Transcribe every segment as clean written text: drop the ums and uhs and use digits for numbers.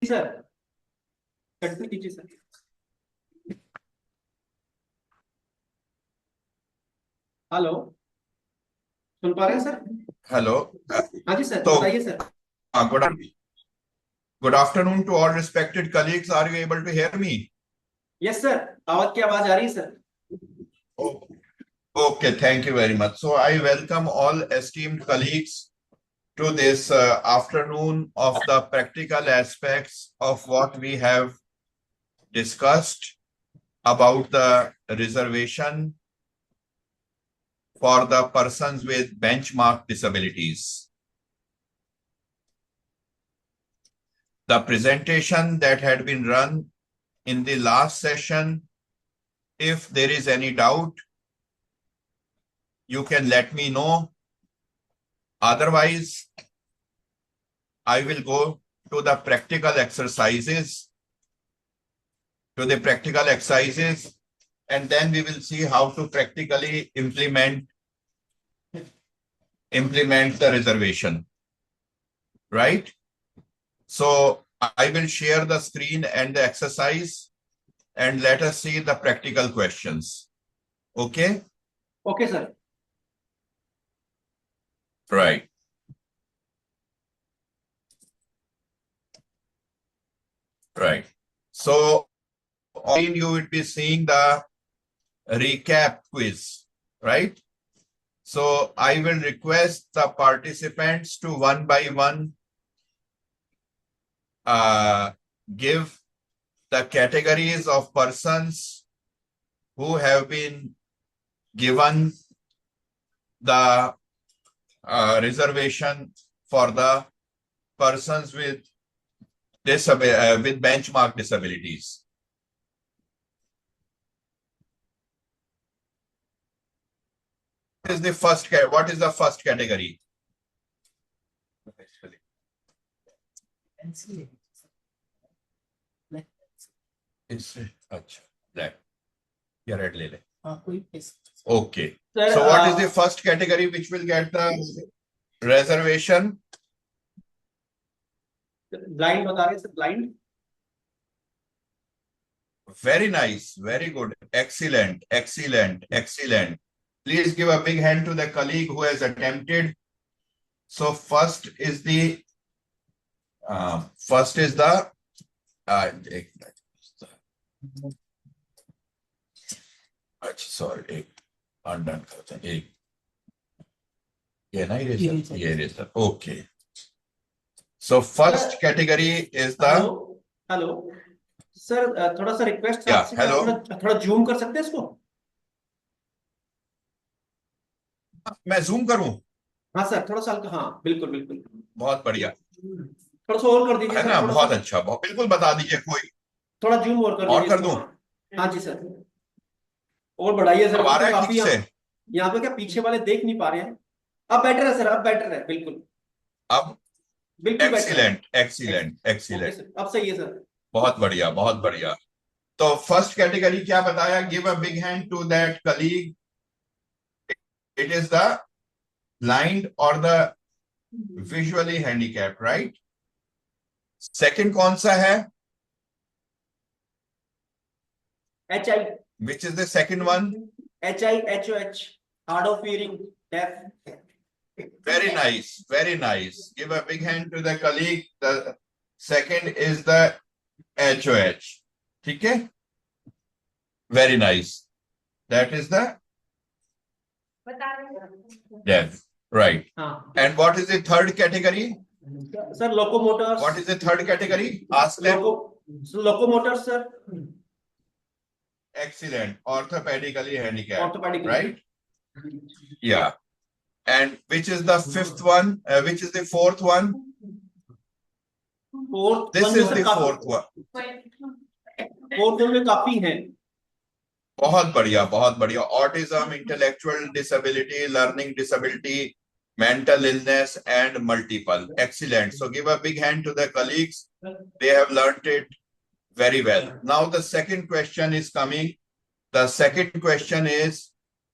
Sir continue कीजिए sir. Hello, सुन पा रहे हैं सर? हेलो। हाँ जी सर, तो बताइए sir. Good afternoon to all respected colleagues, are you able to hear me? Yes sir, आवाज की आवाज आ रही है sir. Okay, thank you very much. So I welcome all esteemed colleagues to this afternoon of the practical aspects of what we have discussed about the reservation for the persons with benchmark disabilities. The presentation that had been run in the last session, if there is any doubt, you can let me know. Otherwise, I will go to the practical exercises, and then we will see how to practically implement the reservation, right? So I will share the screen and the exercise, and let us see the practical questions. Okay? Okay sir. Right. Right. So on you would be seeing the recap quiz, right? So I will request the participants to one by one give the categories of persons who have been given the reservation for the persons with benchmark disabilities. What is the first category? Okay. Sir So what is the first category which will get the reservation? Blind बता रहे हैं sir, blind. Very nice, very good, excellent, excellent, excellent. Please give a big hand to the colleague who has attempted. So first is the sorry, undone करते हैं एक ये ना eraser okay. So first category is the hello sir, थोड़ा सा request Yeah, आपसे, क्या hello. थोड़ा जूम कर सकते हैं इसको? मैं जूम करूं? हाँ सर, थोड़ा सा हल्का, हाँ बिल्कुल बिल्कुल। बहुत बढ़िया थोड़ा सा और कर दीजिए है सर, ना, थोड़ा बहुत सा। अच्छा, बहुत बिल्कुल बता दीजिए कोई थोड़ा जूम और कर और दीजिए कर इसको, दूं। हाँ। हाँ जी सर, और बढ़ाइए सर, अब आ क्योंकि रहा है काफी ठीक से? यहाँ पे क्या पीछे वाले देख नहीं पा रहे हैं। अब बेटर है सर, अब बेटर है, बिल्कुल अब बिल्कुल बेटर है। Excellent excellent okay excellent, sir, अब सही है सर। बहुत बढ़िया बहुत बढ़िया। तो फर्स्ट कैटेगरी क्या बताया? Give a big hand to that colleague. It is the blind और the visually handicap, right? Second कौन सा है? H I, which is the second one? HIHOH, hard of hearing, deaf. Very nice, very nice. Give a big hand to the colleague. The second is the HOH. ठीक है? Very nice. That is the deaf. Right. हाँ And what is the third category? Sir, locomotors. What is the third category? Ask them. Locomotors sir. Excellent. Orthopedically handicapped. Orthopaedic, Right? Yeah. And which is the fifth one? Which is the fourth one? Fourth This one is में the काफी, fourth one. Fourth one में काफी हैं। बहुत बढ़िया बहुत बढ़िया। Autism, intellectual disability, learning disability, mental illness, and multiple. Excellent. So give a big hand to the colleagues. They have learnt it very well. Now the second question is coming. The second question is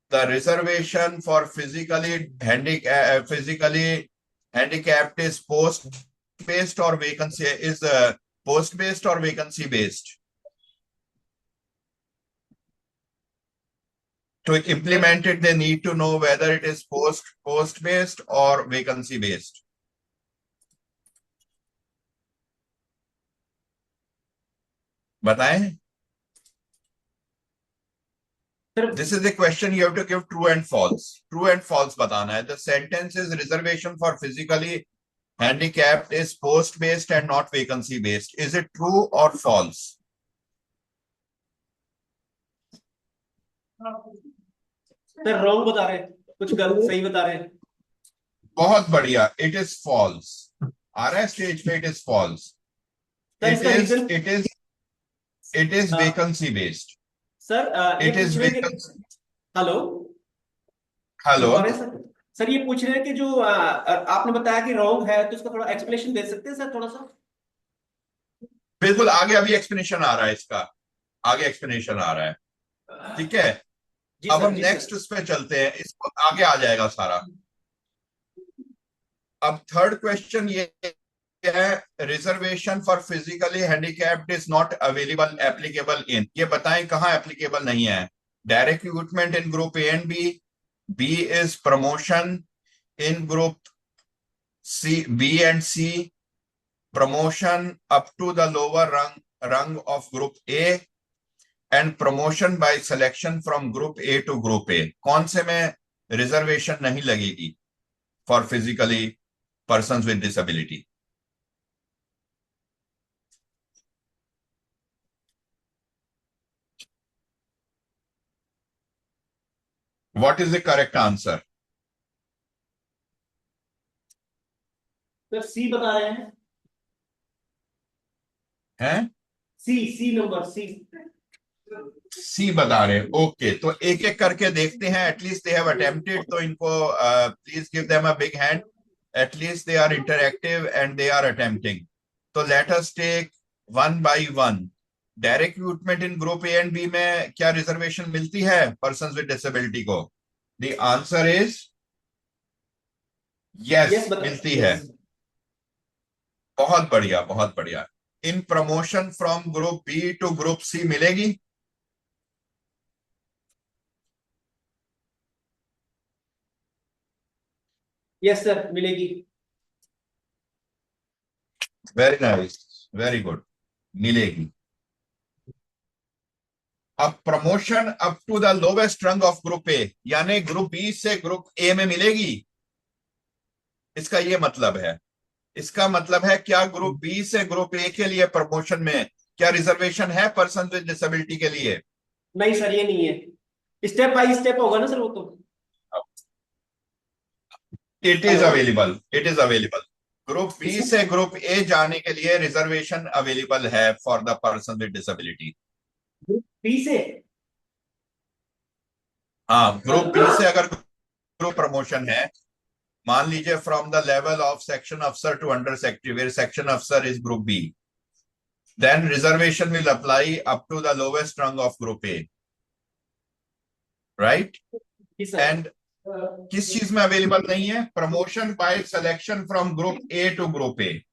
the reservation for physically handicapped is post based or vacancy is post based और vacancy based? To implement it, they need to know whether it is post based or vacancy based. बताएं. This is the question you have to give true and false. True and false बताना है. The sentence is reservation for physically handicapped is post based and not vacancy based. Is it true or false? Sir wrong बता रहे हैं, कुछ गलत सही बता रहे हैं. बहुत बढ़िया. It is false. आ रहा है स्टेज पे. It is false. It is vacancy based. Sir It is vacancy. Hello hello. Sir ये पूछ रहे हैं कि जो आपने बताया कि रॉन्ग है, तो इसका थोड़ा एक्सप्लेनेशन दे सकते हैं सर, थोड़ा सा? बिल्कुल. आगे अभी एक्सप्लेनेशन आ रहा है इसका. आगे एक्सप्लेनेशन आ रहा है. ठीक है. अब हम नेक्स्ट उस पे चलते हैं. इसको आगे आ जाएगा सारा. अब थर्ड क्वेश्चन ये है, reservation for physically handicapped is not available applicable in. ये बताएं कहां एप्लीकेबल नहीं है. Direct recruitment in group A and B. B is promotion in group C, B and C. Promotion up to the lower rung of group A and promotion by selection from group A to group A. कौन से में reservation नहीं लगेगी for physically persons with disability? What is the correct answer? Sir सी बता रहे हैं. हैं? सी number C. सी बता रहे हैं. ओके. तो एक एक करके देखते हैं. At least they have attempted. तो इनको please give them a big hand. At least they are interactive and they are attempting. तो let us take one by one. Direct recruitment in group A and B में क्या reservation मिलती है persons with disability को? The answer is yes, मिलती है. बहुत बढ़िया, बहुत बढ़िया. In promotion from group B to group C मिलेगी? यस सर, मिलेगी. Very nice, very good. मिलेगी. अब promotion up to the lowest rung of group A, यानी ग्रुप बी से ग्रुप ए में मिलेगी. इसका ये मतलब है. इसका मतलब है क्या ग्रुप बी से ग्रुप ए के लिए प्रमोशन में क्या रिजर्वेशन है पर्सन विद डिसेबिलिटी के लिए? नहीं सर, ये नहीं है. स्टेप बाय स्टेप होगा ना सर वो तो. It is available. It is available. Group B से ग्रुप ए जाने के लिए रिजर्वेशन अवेलेबल है for the person with disability. Group B से? हाँ, ग्रुप बी से अगर ग्रुप प्रमोशन है, मान लीजिए from the level of section अफसर to under secretary, where section अफसर is group B, then reservation will apply up to the lowest rung of group A, right? And किस चीज में अवेलेबल नहीं है? Promotion by selection from group A to group A.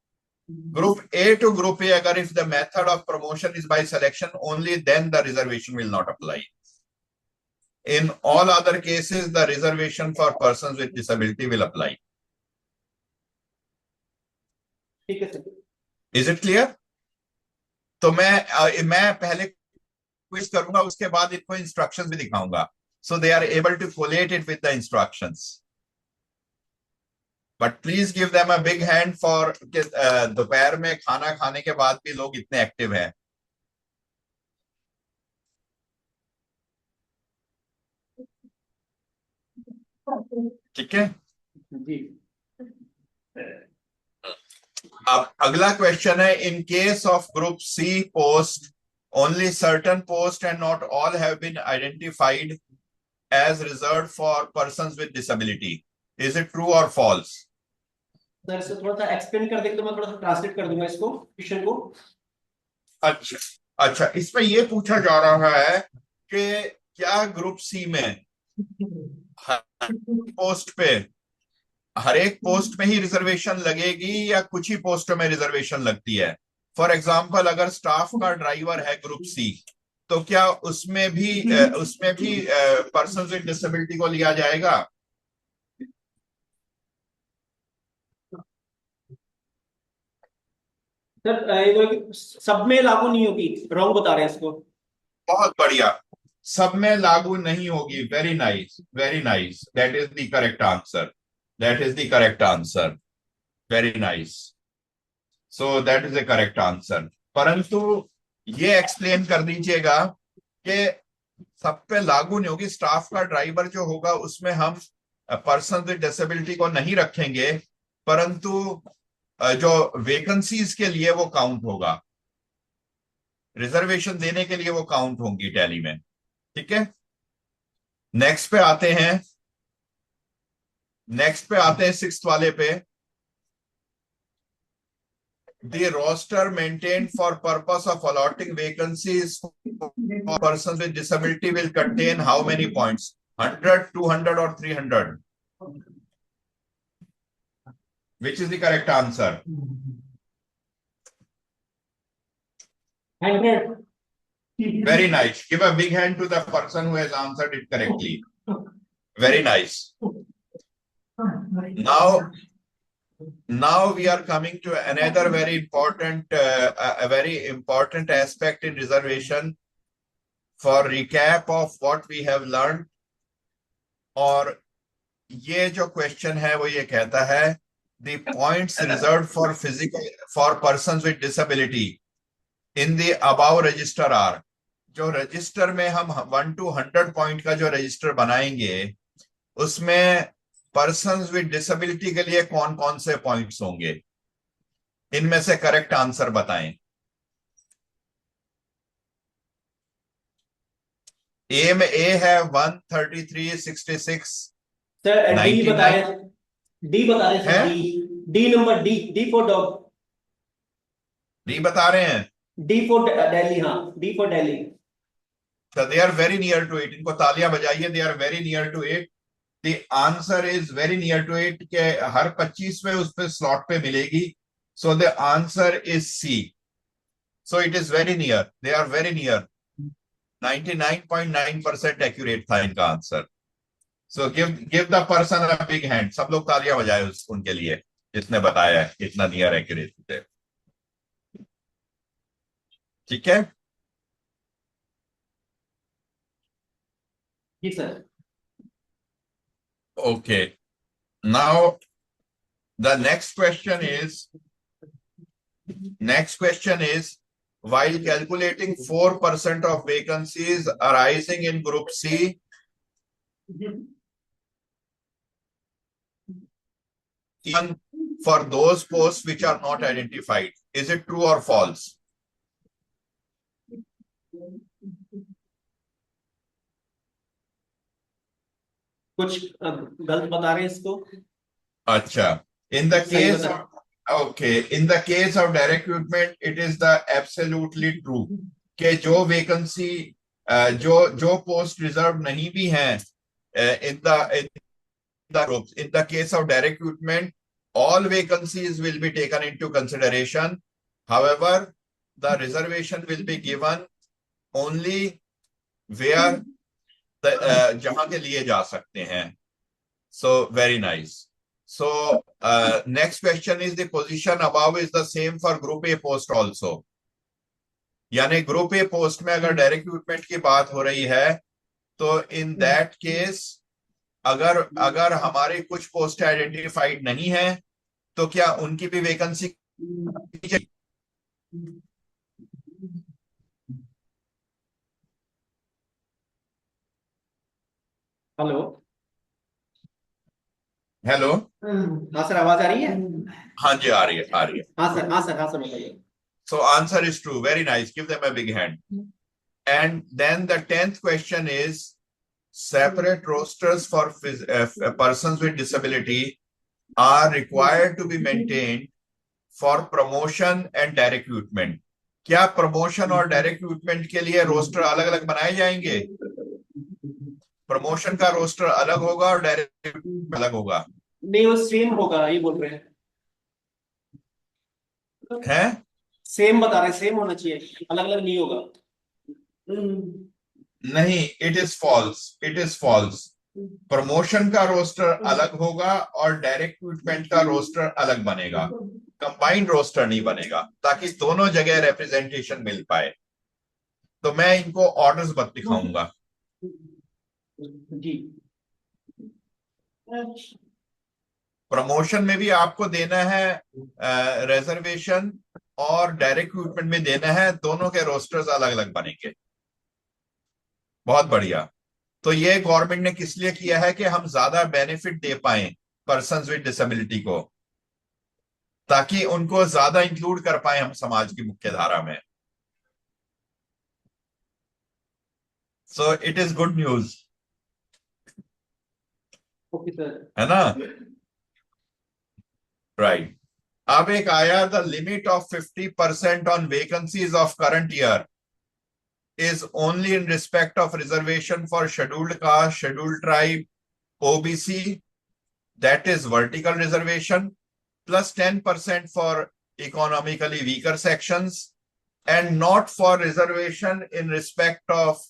Group A to group A, अगर if the method of promotion is by selection only, then the reservation will not apply. In all other cases, the reservation for persons with disability will apply. ठीक है sir. Is it clear? तो मैं पहले quiz करूंगा, उसके बाद इनको instructions भी दिखाऊंगा, so they are able to collate it with the instructions. But please give them a big hand for दोपहर में खाना खाने के बाद भी लोग इतने एक्टिव हैं. ठीक है. जी. अब अगला क्वेश्चन है, in case of group C post, only certain posts and not all have been identified as reserved for persons with disability. Is it true or false? Sir इसे थोड़ा सा एक्सप्लेन कर देंगे तो मैं थोड़ा सा ट्रांसलेट कर दूंगा इसको, क्वेश्चन को. अच्छा अच्छा. इसमें ये पूछा जा रहा है कि क्या ग्रुप सी में पोस्ट पे हर एक पोस्ट में ही रिजर्वेशन लगेगी या कुछ ही पोस्टों में रिजर्वेशन लगती है? फॉर एग्जाम्पल अगर स्टाफ का ड्राइवर है ग्रुप सी, तो क्या उसमें भी पर्सन विद डिसेबिलिटी को लिया जाएगा? सर ये तो सब में लागू नहीं होगी, रॉन्ग बता रहे हैं इसको। बहुत बढ़िया, सब में लागू नहीं होगी। Very nice, very nice, that is the correct answer, that is the correct answer, very nice. So that is the correct answer. परंतु ये एक्सप्लेन कर दीजिएगा कि सब पे लागू नहीं होगी, स्टाफ का ड्राइवर जो होगा उसमें हम पर्सन विद डिसेबिलिटी को नहीं रखेंगे, परंतु जो वेकेंसीज के लिए वो काउंट होगा, रिजर्वेशन देने के लिए वो काउंट होंगी टैली में। ठीक है, नेक्स्ट पे आते हैं, नेक्स्ट पे आते हैं सिक्स्थ वाले पे। The roster maintained for purpose of allotting vacancies for persons with disability will contain how many points? 100, 200 or 300? Which is the correct answer? 100। Very nice. Give a big hand to the person who has answered it correctly. Very nice. Now we are coming to another very important, a very important aspect in reservation. For recap of what we have learned, और ये जो question है वो ये कहता है the points reserved for persons with disability in the above register are, जो register में हम 1 to 100 पॉइंट का जो रजिस्टर बनाएंगे उसमें पर्सन्स विद डिसेबिलिटी के लिए कौन कौन से पॉइंट्स होंगे, इनमें से करेक्ट आंसर बताएं। ए में ए है 133, 66, सर डी बता 99 रहे, डी बता रहे है। Sir, D, D number, D, D for dog. D बता रहे हैं, डी फॉर दिल्ली, हाँ, D for Delhi. so they are very near to it, इनको तालियां बजाइए, they are very near to it, the answer is very near to it के हर 25 में उस पे स्लॉट पे मिलेगी, so the answer is C, so it is very near, they are very near, 99.9% accurate था इनका answer. So give the person a big hand, सब लोग तालियां बजाए उनके लिए जिसने बताया है इतना नियर एक्यूरेट थे। ठीक है, जी sir. okay, now the next question is while calculating 4% of vacancies arising in group C, even for those posts which are not identified, is it true or false? कुछ गलत बता रहे हैं इसको। अच्छा, in the सही case बता, of, okay, in the case of direct recruitment it is the absolutely true कि जो वैकेंसी जो पोस्ट रिजर्व नहीं भी हैं in the groups, in the case of direct recruitment all vacancies will be taken into consideration, however the reservation will be given only where जहां के लिए जा सकते हैं। So very nice. So next question is the position above is the same for group A post also, यानी group A post में अगर direct recruitment की बात हो रही है तो इन दैट केस अगर हमारे कुछ पोस्ट आइडेंटिफाइड नहीं है तो क्या उनकी भी वैकेंसी? हेलो। हेलो, हाँ सर, आवाज आ रही है? हाँ जी आ रही है, आ रही है। हाँ सर, हाँ सर, हाँ सर, बताइए। So answer is true, very nice, give them a big hand. And then the 10th question is separate rosters for persons with disability are required to be maintained for promotion and direct recruitment. क्या promotion और direct recruitment के लिए roster अलग अलग बनाए जाएंगे? Promotion का roster अलग होगा और डायरेक्ट रिक्रूटमेंट अलग होगा? नहीं, वो सेम होगा, ये बोल रहे हैं। हैं? सेम बता रहे हैं, सेम होना चाहिए, अलग अलग नहीं होगा। नहीं, it is false, it is false. Promotion का रोस्टर अलग होगा और डायरेक्ट रिक्रूटमेंट का रोस्टर अलग बनेगा, कंबाइंड रोस्टर नहीं बनेगा, ताकि दोनों जगह रिप्रेजेंटेशन मिल पाए। तो मैं इनको ऑर्डर्स बत दिखाऊंगा। जी। प्रमोशन में भी आपको देना है रिजर्वेशन, और डायरेक्ट रिक्रूटमेंट में देना है, दोनों के रोस्टर्स अलग अलग बनेंगे। बहुत बढ़िया। तो ये गवर्नमेंट ने किस लिए किया है कि हम ज्यादा बेनिफिट दे पाए पर्सन्स विद डिसेबिलिटी को, ताकि उनको ज्यादा इंक्लूड कर पाए हम समाज की मुख्य धारा में। So it is good news, okay sir. है ना? राइट। अब एक आया, the limit of 50% on vacancies of current year is only in respect of reservation for scheduled caste, scheduled tribe, OBC, that is vertical reservation, plus 10% for economically weaker sections, and not for reservation in respect of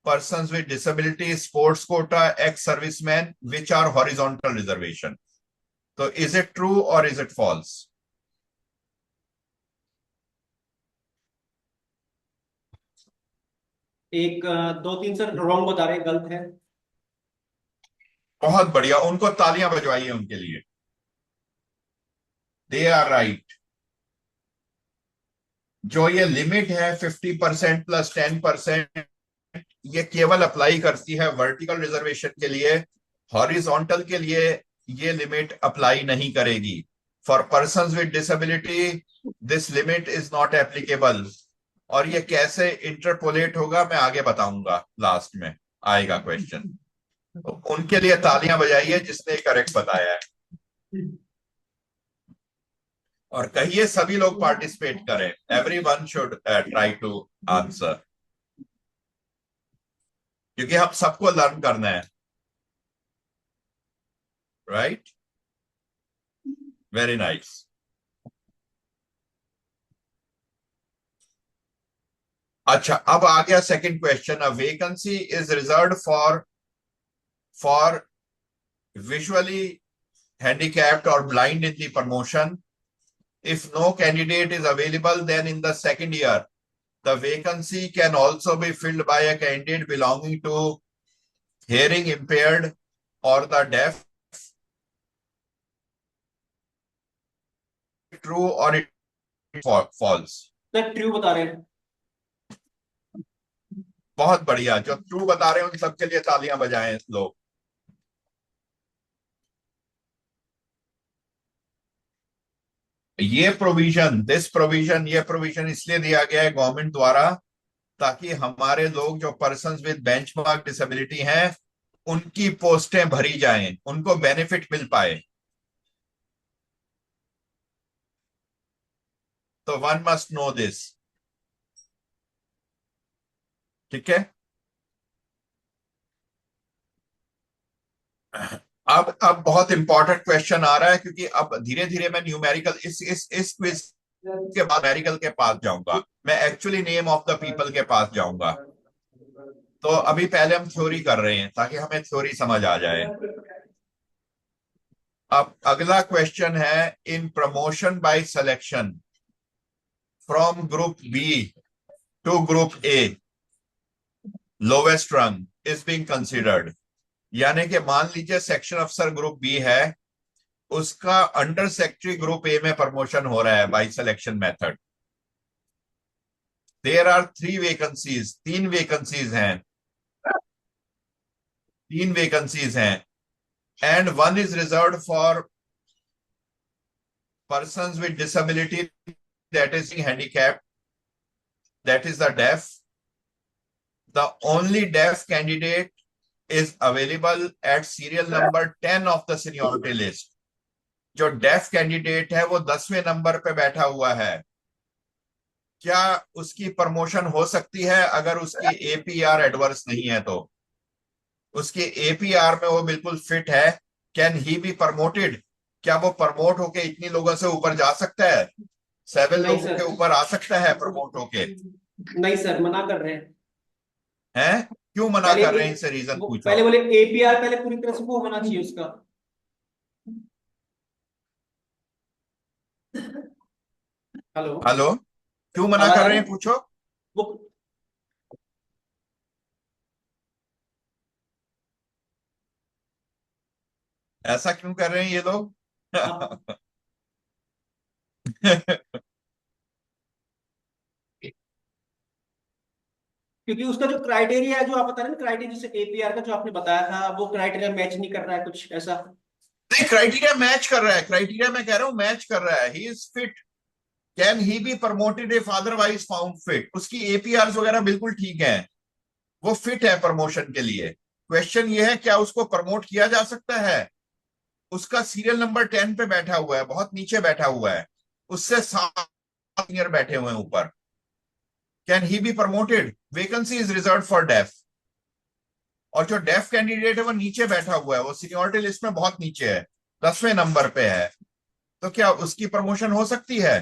persons with disabilities, sports quota, ex-servicemen, which are horizontal reservation. So is it true or is it false? एक दो तीन sir wrong बता रहे हैं, गलत है। बहुत बढ़िया, उनको तालियां बजवाइए उनके लिए। They are right. जो ये लिमिट है 50% प्लस 10%, ये केवल अप्लाई करती है वर्टिकल रिजर्वेशन के लिए, हॉरिजॉन्टल के लिए ये लिमिट अप्लाई नहीं करेगी। For persons with disability this limit is not applicable. और ये कैसे इंटरपोलेट होगा मैं आगे बताऊंगा, लास्ट में आएगा क्वेश्चन। तो उनके लिए तालियां बजाइए जिसने करेक्ट बताया है, और कहिए सभी लोग पार्टिसिपेट करें। Everyone should try to answer, क्योंकि हम सबको लर्न करना है। Right, very nice. अच्छा, अब आ गया second question. A vacancy is reserved for visually handicapped or blind in the promotion. If no candidate is available, then in the second year the vacancy can also be filled by a candidate belonging to hearing impaired or the deaf. True or false? Sir true बता रहे हैं। बहुत बढ़िया, जो true बता रहे हैं उन सबके लिए तालियां बजाएं लोग। ये प्रोविजन इसलिए दिया गया है गवर्नमेंट द्वारा, ताकि हमारे लोग जो पर्सन्स विद बेंचमार्क डिसेबिलिटी हैं उनकी पोस्टें भरी जाएं, उनको बेनिफिट मिल पाए। तो वन मस्ट नो दिस। ठीक है। अब बहुत इंपॉर्टेंट क्वेश्चन आ रहा है, क्योंकि अब धीरे धीरे मैं न्यूमेरिकल इस क्विज के बाद न्यूमेरिकल के पास जाऊंगा, मैं actually name of the people के पास जाऊंगा। तो अभी पहले हम थ्योरी कर रहे हैं ताकि हमें थ्योरी समझ आ जाए। अब अगला क्वेश्चन है, in promotion by selection from group B to group A lowest rung is being considered. यानी कि मान लीजिए सेक्शन अफसर ग्रुप बी है, उसका अंडर सेक्रेटरी ग्रुप ए में प्रमोशन हो रहा है by selection method. There are 3 vacancies, 3 vacancies हैं, 3 वेकेंसीज हैं, and one is reserved for persons with disability, that is handicapped, that is the deaf. The only deaf candidate is available at serial number 10 of the seniority list. जो def candidate है वो 10वें number पे बैठा हुआ है। क्या उसकी प्रमोशन हो सकती है अगर उसकी एपीआर एडवर्स नहीं है? तो उसकी एपीआर में वो बिल्कुल फिट है। Can he be promoted? क्या वो प्रमोट होके इतनी लोगों से ऊपर जा सकता है? 7 नहीं लोगों सर, के ऊपर आ सकता है प्रमोट होके? नहीं सर, मना कर रहे हैं। हैं? क्यों मना पहले कर रहे हैं, एक, इनसे रीजन वो पूछो। पहले बोले एपीआर पहले पूरी तरह से वो होना चाहिए उसका। हेलो। हेलो, क्यों मना आवाज कर आ रहे रही हैं, है? पूछो। वो ऐसा क्यों कर रहे हैं ये लोग? अब, क्योंकि उसका जो क्राइटेरिया है जो आप बता रहे हैं, क्राइटेरिया जैसे एपीआर का जो आपने बताया था, वो क्राइटेरिया मैच नहीं कर रहा है कुछ ऐसा। नहीं, क्राइटेरिया मैच कर रहा है, क्राइटेरिया मैं कह रहा हूं मैच कर रहा है। He is fit, can he be promoted if otherwise found fit. उसकी एपीआर वगैरह बिल्कुल ठीक है, वो फिट है प्रमोशन के लिए। क्वेश्चन ये है क्या उसको प्रमोट किया जा सकता है? उसका सीरियल नंबर 10 पे बैठा हुआ है, बहुत नीचे बैठा हुआ है, उससे 7 सीनियर बैठे हुए हैं ऊपर। Can he be promoted? Vacancy is reserve for def, और जो डेफ कैंडिडेट है वो नीचे बैठा हुआ है, वो सीनियरिटी लिस्ट में बहुत नीचे है, 10वें नंबर पे है। तो क्या उसकी प्रमोशन हो सकती है?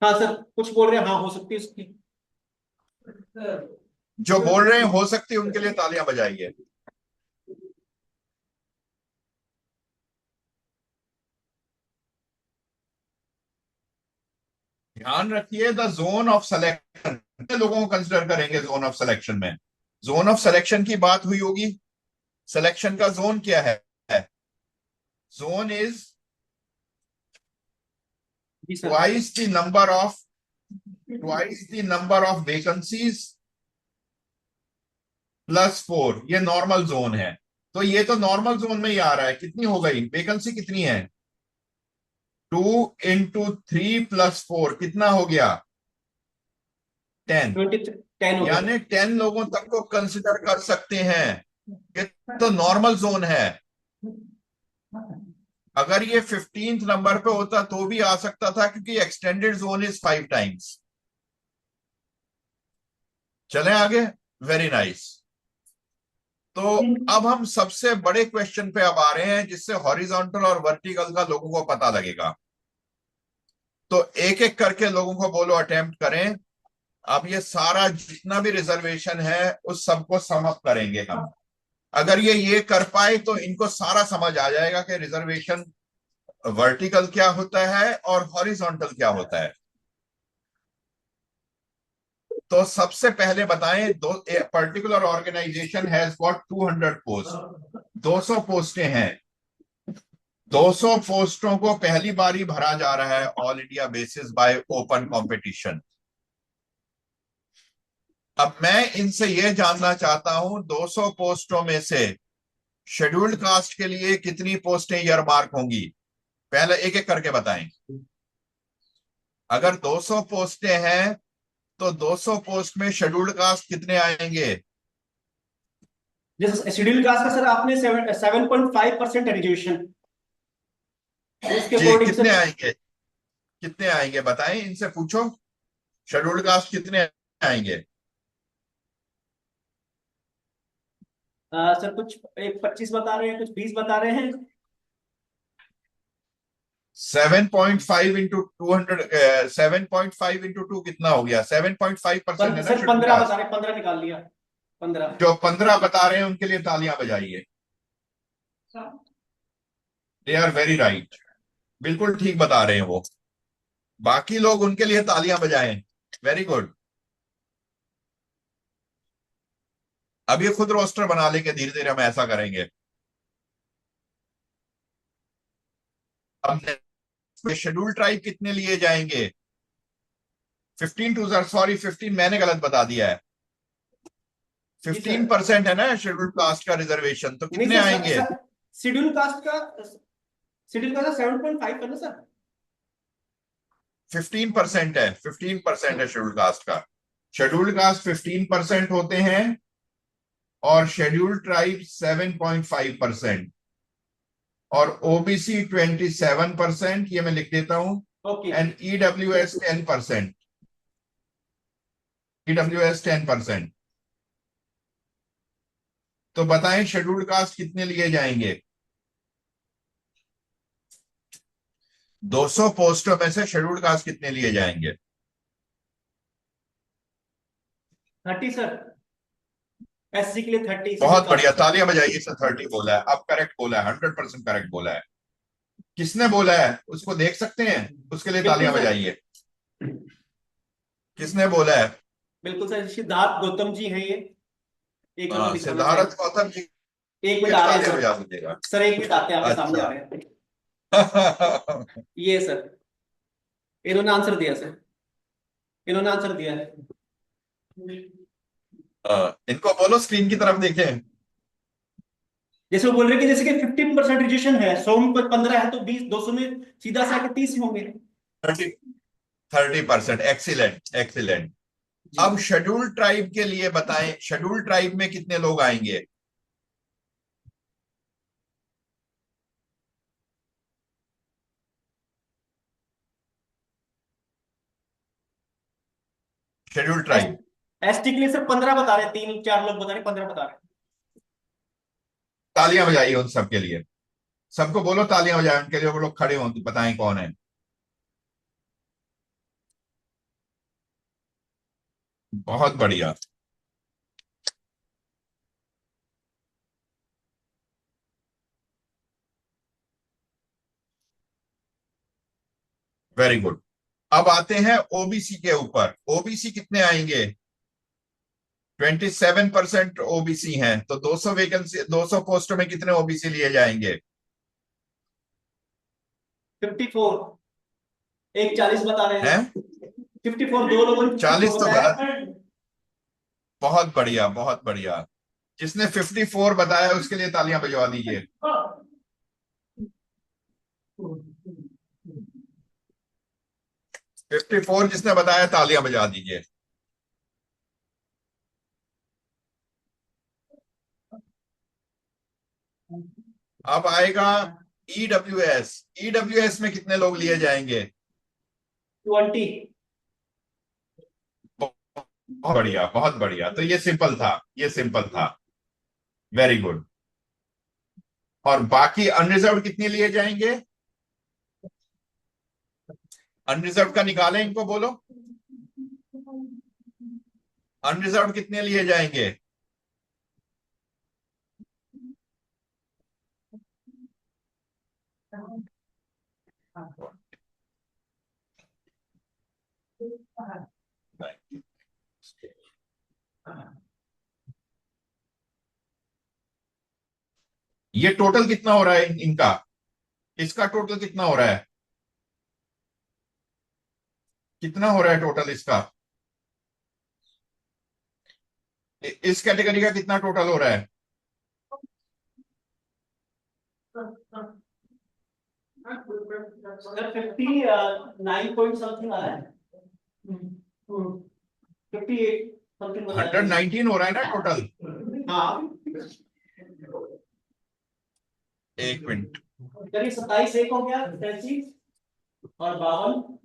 हाँ सर, कुछ बोल रहे हैं, हाँ हो सकती है उसकी। जो बोल रहे हैं हो सकती है उनके लिए तालियां बजाइए। ध्यान रखिए, द जोन ऑफ सिलेक्शन, कितने लोगों को कंसिडर करेंगे जोन ऑफ सिलेक्शन में? जोन ऑफ सिलेक्शन की बात हुई होगी। सिलेक्शन का जोन क्या है? जोन इज जी sir. Twice the number of twice the number of vacancies +4, ये नॉर्मल जोन है। तो ये तो नॉर्मल जोन में ही आ रहा है। कितनी हो गई वैकेंसी, कितनी है? 2 × 3 + 4 कितना हो गया? 10। 10 हो गया। यानी 10 लोगों तक को कंसिडर कर सकते हैं। ये तो नॉर्मल जोन है। अगर ये 15th नंबर पे होता तो भी आ सकता था, क्योंकि एक्सटेंडेड जोन इज 5 टाइम्स। चलें आगे। Very nice. तो अब हम सबसे बड़े क्वेश्चन पे अब आ रहे हैं, जिससे हॉरिजॉन्टल और वर्टिकल का लोगों को पता लगेगा। तो एक एक करके लोगों को बोलो, अटेम्प्ट करें। अब ये सारा जितना भी रिजर्वेशन है उस सबको सम अप करेंगे हम। अगर ये कर पाए तो इनको सारा समझ आ जाएगा कि रिजर्वेशन वर्टिकल क्या होता है और हॉरिजॉन्टल क्या होता है। तो सबसे पहले बताएं, दो particular organization has got 200 post, 200 पोस्टें हैं। 200 पोस्टों को पहली बारी भरा जा रहा है all India basis bye open competition. अब मैं इनसे यह जानना चाहता हूं, 200 पोस्टों में से शेड्यूल्ड कास्ट के लिए कितनी पोस्टें ईयरमार्क होंगी? पहले एक एक करके बताएं। अगर 200 पोस्टें हैं तो 200 पोस्ट में शेड्यूल्ड कास्ट कितने आएंगे? जैसे शेड्यूल कास्ट का सर आपने 7.5% है रिजर्वेशन, उसके जी, अकॉर्डिंग कितने सर। आएंगे? कितने आएंगे बताएं, इनसे पूछो। शेड्यूल्ड कास्ट कितने आएंगे? सर कुछ एक 25 बता रहे हैं, कुछ 20 बता रहे हैं। 7.5 × 200, 7.5 × 2 कितना हो गया? 7.5% है ना सर शेड्यूल 15 बता कास्ट। रहे हैं, 15 निकाल लिया। 15। जो 15 बता रहे हैं उनके लिए तालियां बजाइए। दे आर वेरी राइट, बिल्कुल ठीक बता रहे हैं वो। बाकी लोग उनके लिए तालियां बजाएं। Very good. अब ये खुद रोस्टर बना लेंगे, धीरे धीरे हम ऐसा करेंगे। अब शेड्यूल ट्राइब कितने लिए जाएंगे? 15 टू, सॉरी 15 मैंने गलत बता दिया है। जी सर। 15% है ना शेड्यूल कास्ट का रिजर्वेशन, तो नहीं कितने सर, आएंगे? शेड्यूल कास्ट का, शेड्यूल कास्ट 7.5 है ना सर। 15% है, 15% है शेड्यूल कास्ट का। शेड्यूल कास्ट 15% होते हैं और शेड्यूल ट्राइब 7.5%, और ओबीसी 27%, ये मैं लिख देता हूं। ओके। And EWS 10%, EWS 10%। तो बताएं शेड्यूल कास्ट कितने लिए जाएंगे? 200 पोस्टों में से शेड्यूल्ड कास्ट कितने लिए जाएंगे? 30 सर। एससी के लिए 30 शेड्यूल बहुत बढ़िया, कास्ट। तालियां बजाइए सर। 30 बोला है, अब करेक्ट बोला है, 100% करेक्ट बोला है। किसने बोला है उसको देख सकते हैं? उसके लिए बिल्कुल तालियां सर। बजाइए। किसने बोला है? बिल्कुल सर, सिद्धार्थ गौतम जी हैं ये। एक मिनट दिखाना सिद्धार्थ चाहेंगे? गौतम जी एक के मिनट लिए आ रहे हैं तालियां सर। बजा दीजिएगा। सर एक मिनट आते हैं, आपके सामने आ अच्छा। रहे हैं। ये सर, इन्होंने आंसर दिया सर, इन्होंने आंसर दिया है। इनको बोलो स्क्रीन की तरफ देखें। जैसे वो बोल रहे हैं कि जैसे कि 15% रिजेक्शन है, 100 में 15 है तो 20, 200 में सीधा से आके 30 ही होंगे। 30% एक्सीलेंट एक्सीलेंट। जी। अब शेड्यूल्ड ट्राइब के लिए बताएं, शेड्यूल्ड ट्राइब में कितने लोग आएंगे? Scheduled S tribe. एसटी के लिए सर 15 बता रहे हैं, 3 4 लोग बता रहे हैं, 15 बता रहे हैं। तालियां बजाइए उन सबके लिए। सबको बोलो तालियां बजाएं उनके लिए, वो लोग खड़े हों, बताएं कौन है। बहुत बढ़िया। Very good. अब आते हैं ओबीसी के ऊपर। ओबीसी कितने आएंगे? 27% ओबीसी हैं, तो 200 वैकेंसी, 200 पोस्टों में कितने ओबीसी लिए जाएंगे? 54। एक 40 बता रहे हैं। हैं? 54, दो लोगों ने 54 40 तो बताया। गलत। बहुत बढ़िया बहुत बढ़िया। जिसने 54 बताया उसके लिए तालियां बजवा दीजिए। 54 जिसने बताया तालियां बजा दीजिए। अब आएगा ईडब्ल्यूएस। ईडब्ल्यूएस में कितने लोग लिए जाएंगे? 20। बहुत बढ़िया बहुत बढ़िया। तो ये सिंपल था, ये सिंपल था। Very good. और बाकी अनरिजर्व कितने लिए जाएंगे? अनरिजर्व का निकालें, इनको बोलो। अनरिजर्व कितने लिए जाएंगे? ये टोटल कितना हो रहा है इनका? इसका टोटल कितना हो रहा है? कितना हो रहा है टोटल इसका? इस कैटेगरी का कितना टोटल हो रहा है? सर 59 पॉइंट समथिंग आ रहा है। 58 समथिंग बताया था 119 हो रहा है ना टोटल? इन्होंने। हाँ। एक मिनट। करीब 27 एक हो गया, 33 और 52।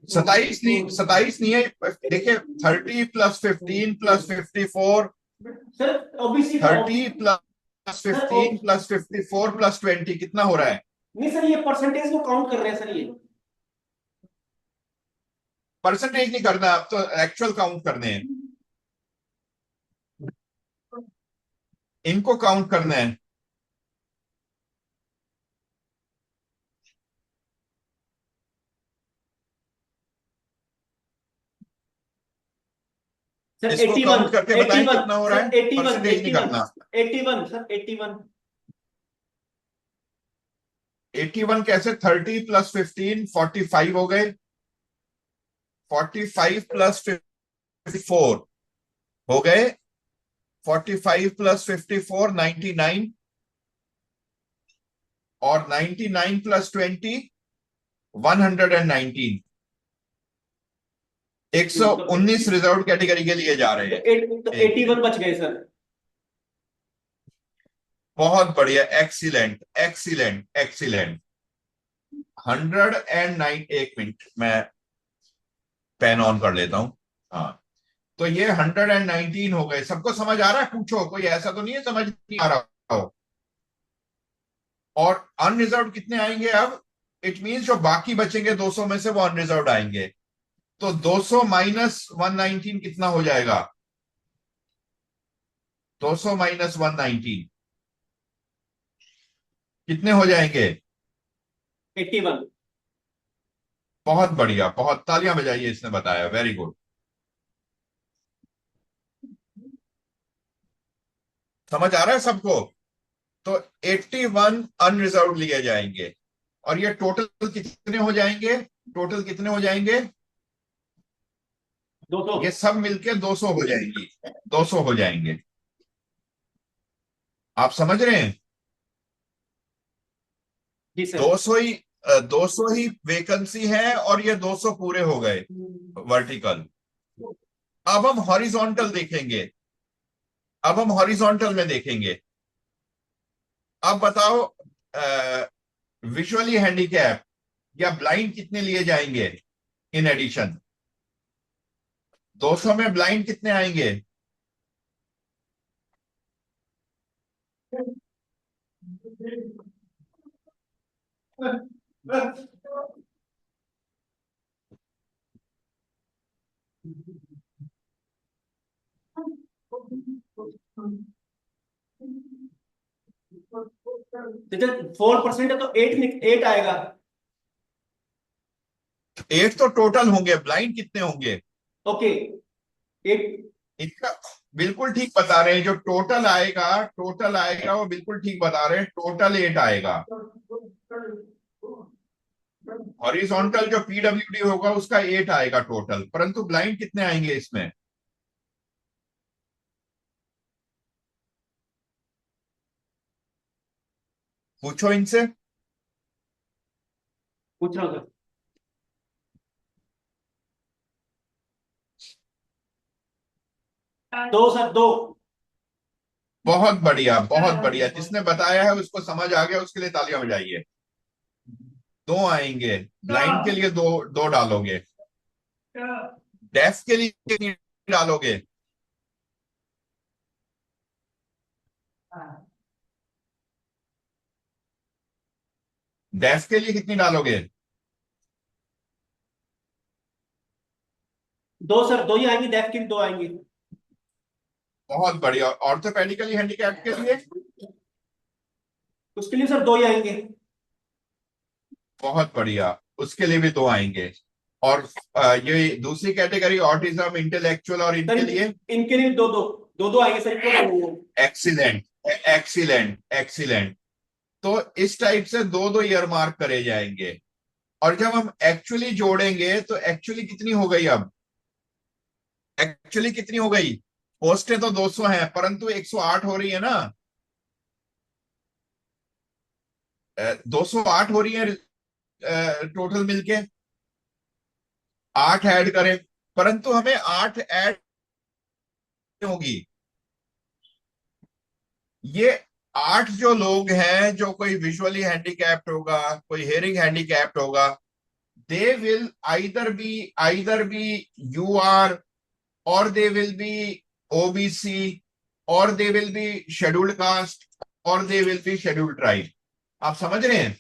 27 नहीं है। देखिए, 30 + 15 + 54। सर ओबीसी का 30 + 15 + 54 + 20 कितना हो रहा है? नहीं सर, ये परसेंटेज को काउंट कर रहे हैं सर ये। परसेंटेज नहीं करना, अब तो एक्चुअल काउंट करने हैं। इनको काउंट करना है। सर इसको 81। काउंट करके बताएं 81 कितना हो रहा सर, है। 81 परसेंटेज नहीं 81। करना। 81 सर, 81। 81 कैसे? 30 + 15 45 हो गए। 45 + 54 हो गए। 45 + 54 99। और 99 + 20 119। 119 रिजर्व कैटेगरी के लिए जा रहे हैं। तो एक मिनट। 81 बच गए सर। बहुत बढ़िया, एक्सीलेंट एक्सीलेंट एक्सीलेंट। 109। एक मिनट, मैं पेन ऑन कर लेता हूं। हाँ, तो ये 119 हो गए। सबको समझ आ रहा है? पूछो, कोई ऐसा तो नहीं है समझ नहीं आ रहा हो। और अनरिजर्व कितने आएंगे अब? इट मीन्स जो बाकी बचेंगे 200 में से वो अनरिजर्व्ड आएंगे। तो 200 माइनस 119 कितना हो जाएगा? 200 माइनस 119 कितने हो जाएंगे? 81। बहुत बढ़िया, बहुत तालियां बजाइए, इसने बताया, वेरी गुड। समझ आ रहा है सबको? तो 81 अनरिजर्व लिए जाएंगे, और ये टोटल कितने हो जाएंगे? टोटल कितने हो जाएंगे? 200। ये सब मिलके 200 हो जाएंगी, 200 हो जाएंगे। आप समझ रहे हैं? जी सर। 200 ही 200 ही वेकेंसी है, और ये 200 पूरे हो गए वर्टिकल। अब हम हॉरिजॉन्टल देखेंगे, अब हम हॉरिजॉन्टल में देखेंगे। अब बताओ, विजुअली हैंडीकैप या ब्लाइंड कितने लिए जाएंगे इन एडिशन? 200 में ब्लाइंड कितने आएंगे? तो जब 4% है तो 8 आएगा। 8 तो टोटल होंगे, ब्लाइंड कितने होंगे? ओके। 8। इनका बिल्कुल ठीक बता रहे हैं, जो टोटल आएगा, टोटल आएगा वो बिल्कुल ठीक बता रहे हैं, टोटल 8 आएगा। हॉरिजॉन्टल जो पीडब्ल्यूडी होगा उसका 8 आएगा टोटल, परंतु ब्लाइंड कितने आएंगे इसमें? पूछो इनसे। पूछ रहा हूँ 2 सर, 2। बहुत बढ़िया, बहुत बढ़िया, जिसने बताया है उसको समझ आ गया, उसके लिए तालियां बजाइए। 2 आएंगे, ब्लाइंड के लिए दो, 2 डालोगे, डेफ के लिए कितनी डालोगे? डेफ के लिए कितनी डालोगे? 2 सर, 2 ही आएंगी, डेफ की भी 2 आएंगी। बहुत बढ़िया। ऑर्थोपेडिकली हैंडीकैप के लिए? उसके लिए सर 2 ही आएंगे। बहुत बढ़िया, उसके लिए भी 2 आएंगे। और ये दूसरी कैटेगरी ऑटिज्म, इंटेलेक्चुअल, और सर इनके लिए? इनके लिए 2 2, 2 2 आएंगे सर, इनको आएंगे। Excellent, excellent, excellent. तो इस टाइप से 2 2 ईयर मार्क करे जाएंगे। और जब हम एक्चुअली जोड़ेंगे तो एक्चुअली कितनी हो गई? अब एक्चुअली कितनी हो गई? पोस्टें तो 200 हैं, परंतु 108 हो रही है ना। 208 हो रही है टोटल मिलके। 8 ऐड करें, परंतु हमें 8 ऐड होगी। ये 8 जो लोग हैं, जो कोई विजुअली हैंडीकैप्ड होगा, कोई हेयरिंग हैंडीकैप्ड होगा, they will either be UR, or they will be OBC, or they will be scheduled caste, or they will be scheduled tribe। आप समझ रहे हैं?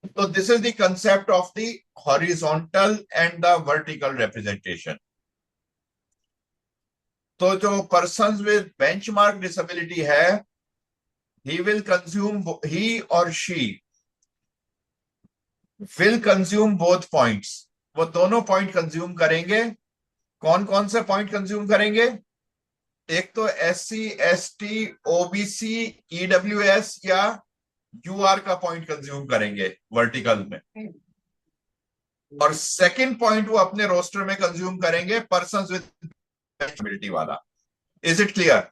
तो this is the concept of the horizontal and the vertical representation. तो जो person with benchmark disability है, he or she will consume both points। वो दोनों पॉइंट कंज्यूम करेंगे। कौन कौन से पॉइंट कंज्यूम करेंगे? एक तो SC ST OBC EWS या UR का पॉइंट कंज्यूम करेंगे वर्टिकल में, और सेकंड पॉइंट वो अपने रोस्टर में कंज्यूम करेंगे पर्सन विद डिसेबिलिटी वाला। Is it clear?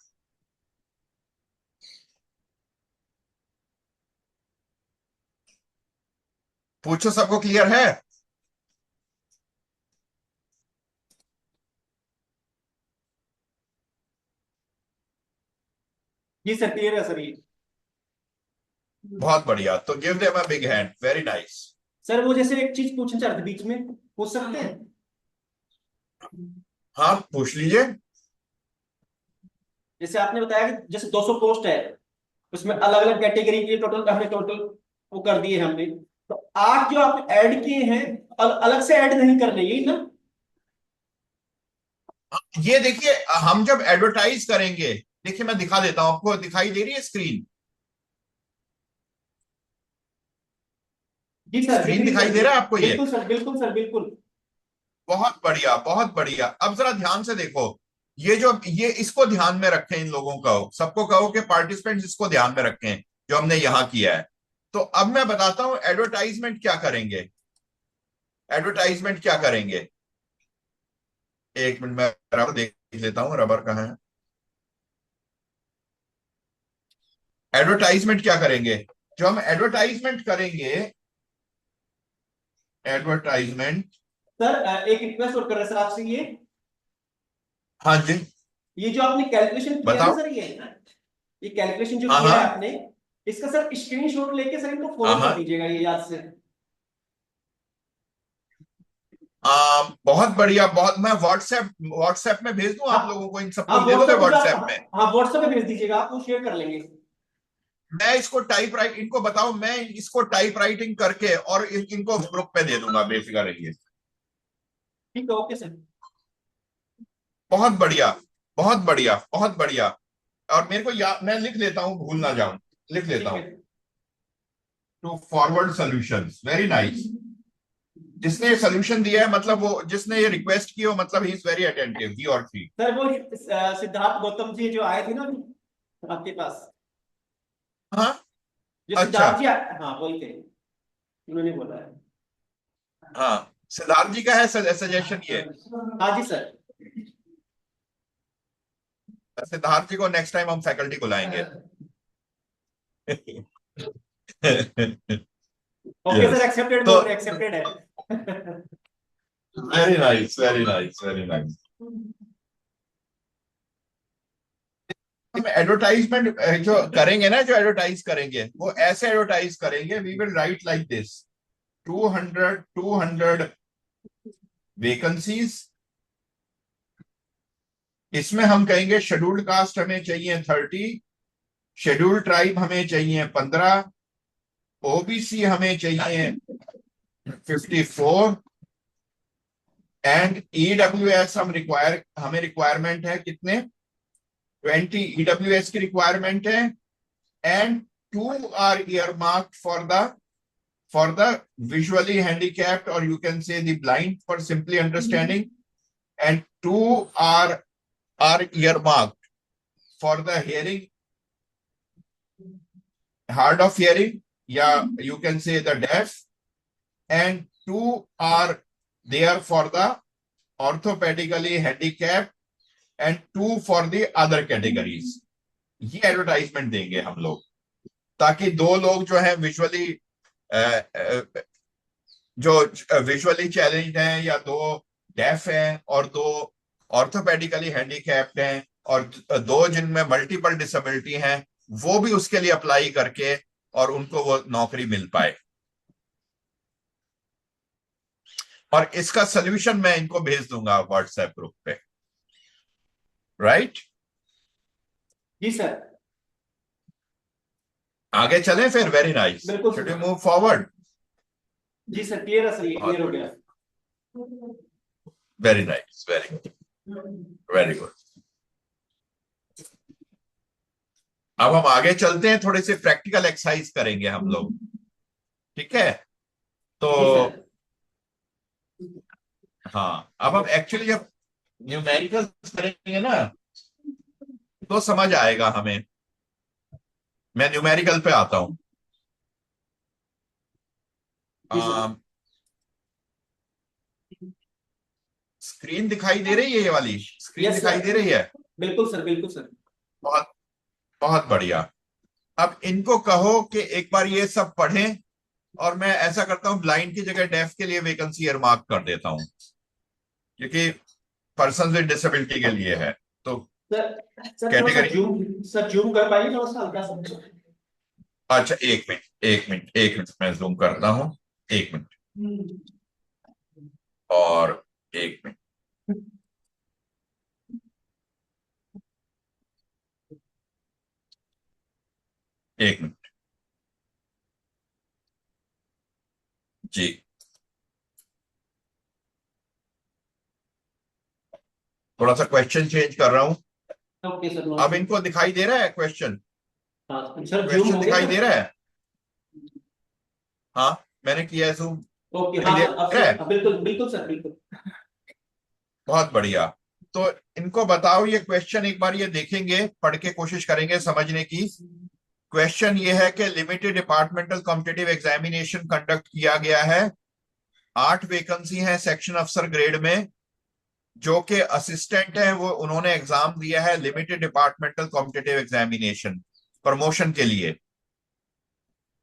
पूछो, सबको क्लियर है? जी सर, क्लियर है सर ये। बहुत बढ़िया, तो give them a big hand, very nice. Sir वो जैसे एक चीज पूछना चाह रहे थे बीच में, पूछ सकते हैं? हाँ, पूछ लीजिए। जैसे आपने बताया कि जैसे 200 पोस्ट है, उसमें अलग अलग कैटेगरी के टोटल हमने टोटल वो कर दिए हमने। तो 8 जो आप ऐड किए हैं अलग से ऐड नहीं करने, यही ना? ये देखिए, हम जब एडवर्टाइज करेंगे, देखिए मैं दिखा देता हूं आपको, दिखाई दे रही है स्क्रीन? जी सर, दिख स्क्रीन रही दिखाई सर, दे रहा है आपको ये? बिल्कुल सर, बिल्कुल सर, बिल्कुल। बहुत बढ़िया, बहुत बढ़िया। अब जरा ध्यान से देखो, ये जो ये इसको ध्यान में रखें, इन लोगों का सबको कहो कि पार्टिसिपेंट्स इसको ध्यान में रखें जो हमने यहां किया है। तो अब मैं बताता हूं एडवर्टाइजमेंट क्या करेंगे। एडवर्टाइजमेंट क्या करेंगे, एक मिनट में रबर देख लेता हूं, रबर कहाँ है। एडवर्टाइजमेंट क्या करेंगे, जो हम एडवर्टाइजमेंट करेंगे, एडवर्टाइजमेंट। सर एक रिक्वेस्ट और कर रहे हैं सर आपसे, हाँ जी, ये जो आपने कैलकुलेशन किया ना बताओ। सर, ये कैलकुलेशन जो हाँ किया हाँ है आपने, इसका सर स्क्रीनशॉट लेके सर इनको हाँ फॉरवर्ड कर हाँ। दीजिएगा ये याद से। बहुत बढ़िया, बहुत। मैं व्हाट्सएप व्हाट्सएप में भेज दूं हाँ, आप लोगों को, इन हाँ सबको दे दोगे व्हाट्सएप पे जो व्हाट्सएप में? आप, हाँ व्हाट्सएप पे भेज दीजिएगा, आप वो शेयर कर लेंगे। मैं इसको टाइप राइट, इनको बताओ, मैं इसको टाइप राइटिंग करके और इनको ग्रुप पे दे दूंगा, बेफिक्र रहिए। ठीक है, ओके सर। बहुत बढ़िया, बहुत बढ़िया, बहुत बढ़िया। और मेरे को याद, मैं लिख लेता हूं, भूल ना जाऊं, लिख लेता ठीक हूं। है। Two forward solutions, very nice. जिसने ये सोल्यूशन दिया है, मतलब वो जिसने ये रिक्वेस्ट की हो, मतलब ही इज वेरी अटेंटिव, ही और शी। सर वो सिद्धार्थ गौतम जी जो आए थे ना अभी आपके पास, हाँ। जो अच्छा। सिद्धार्थ जी हाँ वही थे, उन्होंने बोला है। हाँ, सिद्धार्थ जी का है सजेशन ये। हाँ जी सर। सिद्धार्थ जी को नेक्स्ट टाइम हम फैकल्टी बुलाएंगे। Okay sir, yes. एक्सेप्टेड तो बोल रहे, एक्सेप्टेड है। Very nice, very nice, very nice. Advertisement जो करेंगे ना, जो एडवर्टाइज करेंगे, वो ऐसे एडवर्टाइज करेंगे, we will write like this: 200 vacancies. इसमें हम कहेंगे शेड्यूल्ड कास्ट हमें चाहिए 30, शेड्यूल्ड ट्राइब हमें चाहिए 15, ओबीसी हमें चाहिए 54, एंड ईडब्ल्यूएस हमें रिक्वायरमेंट है कितने? 20 ईडब्ल्यूएस की रिक्वायरमेंट है। And 2 are earmarked for the visually handicapped, or you can say the blind for simply understanding, and 2 are earmarked for the hearing, hard of hearing, yeah, you can say the deaf, and 2 are there for the orthopedically handicapped, and 2 for the other categories. ये advertisement देंगे हम लोग, ताकि दो लोग जो है visually, जो विजुअली चैलेंज्ड हैं, या दो डेफ हैं, और दो ऑर्थोपेडिकली हैंडीकैप्ड हैं, और दो जिनमें मल्टीपल डिसेबिलिटी हैं, वो भी उसके लिए अप्लाई करके और उनको वो नौकरी मिल पाए। और इसका सोल्यूशन मैं इनको भेज दूंगा व्हाट्सएप ग्रुप पे, राइट? जी सर। आगे चलें फिर, वेरी नाइस। बिल्कुल should we sir. Move forward? जी सर, क्लियर है सर, ये क्लियर बहुत हो बढ़िया, गया। Very nice, very good, very good. अब हम आगे चलते हैं, थोड़े से प्रैक्टिकल एक्सरसाइज करेंगे हम लोग, ठीक है? तो जी सर। हाँ, अब हम एक्चुअली जब न्यूमेरिकल्स करेंगे ना, तो समझ आएगा हमें। मैं न्यूमेरिकल पे आता हूँ। जी सर। स्क्रीन दिखाई दे रही है, ये वाली स्क्रीन यस दिखाई सर, दे रही है? बिल्कुल सर, बिल्कुल सर। बहुत बहुत बढ़िया। अब इनको कहो कि एक बार ये सब पढ़ें, और मैं ऐसा करता हूँ, ब्लाइंड की जगह डेफ के लिए वैकेंसी मार्क कर देता हूँ, क्योंकि पर्सन विद डिसेबिलिटी के लिए है, तो सर, सर थोड़ा सा कैटेगरी। जूम कर पाएंगे थोड़ा सा हल्का सा? अच्छा, एक मिनट, एक मिनट, एक मिनट, मैं जूम करता हूँ, एक मिनट, और एक मिनट। एक मिनट। जी। थोड़ा सा क्वेश्चन चेंज कर रहा हूं। ओके सर, नो अब इशू। इनको दिखाई दे रहा है क्वेश्चन? हाँ सर, जूम क्वेश्चन हो गया दिखाई सर। दे रहा है? हाँ, मैंने किया है जूम। ओके, दिखाई हाँ दे सर, अब रहा सर, है? हाँ, बिल्कुल बिल्कुल सर, बिल्कुल। बहुत बढ़िया। तो इनको बताओ, ये क्वेश्चन एक बार ये देखेंगे, पढ़ के कोशिश करेंगे समझने की। क्वेश्चन ये है कि limited departmental competitive examination conduct किया गया है। 8 वैकेंसी है सेक्शन अफसर ग्रेड में। जो कि असिस्टेंट है वो उन्होंने एग्जाम दिया है limited departmental competitive examination promotion के लिए।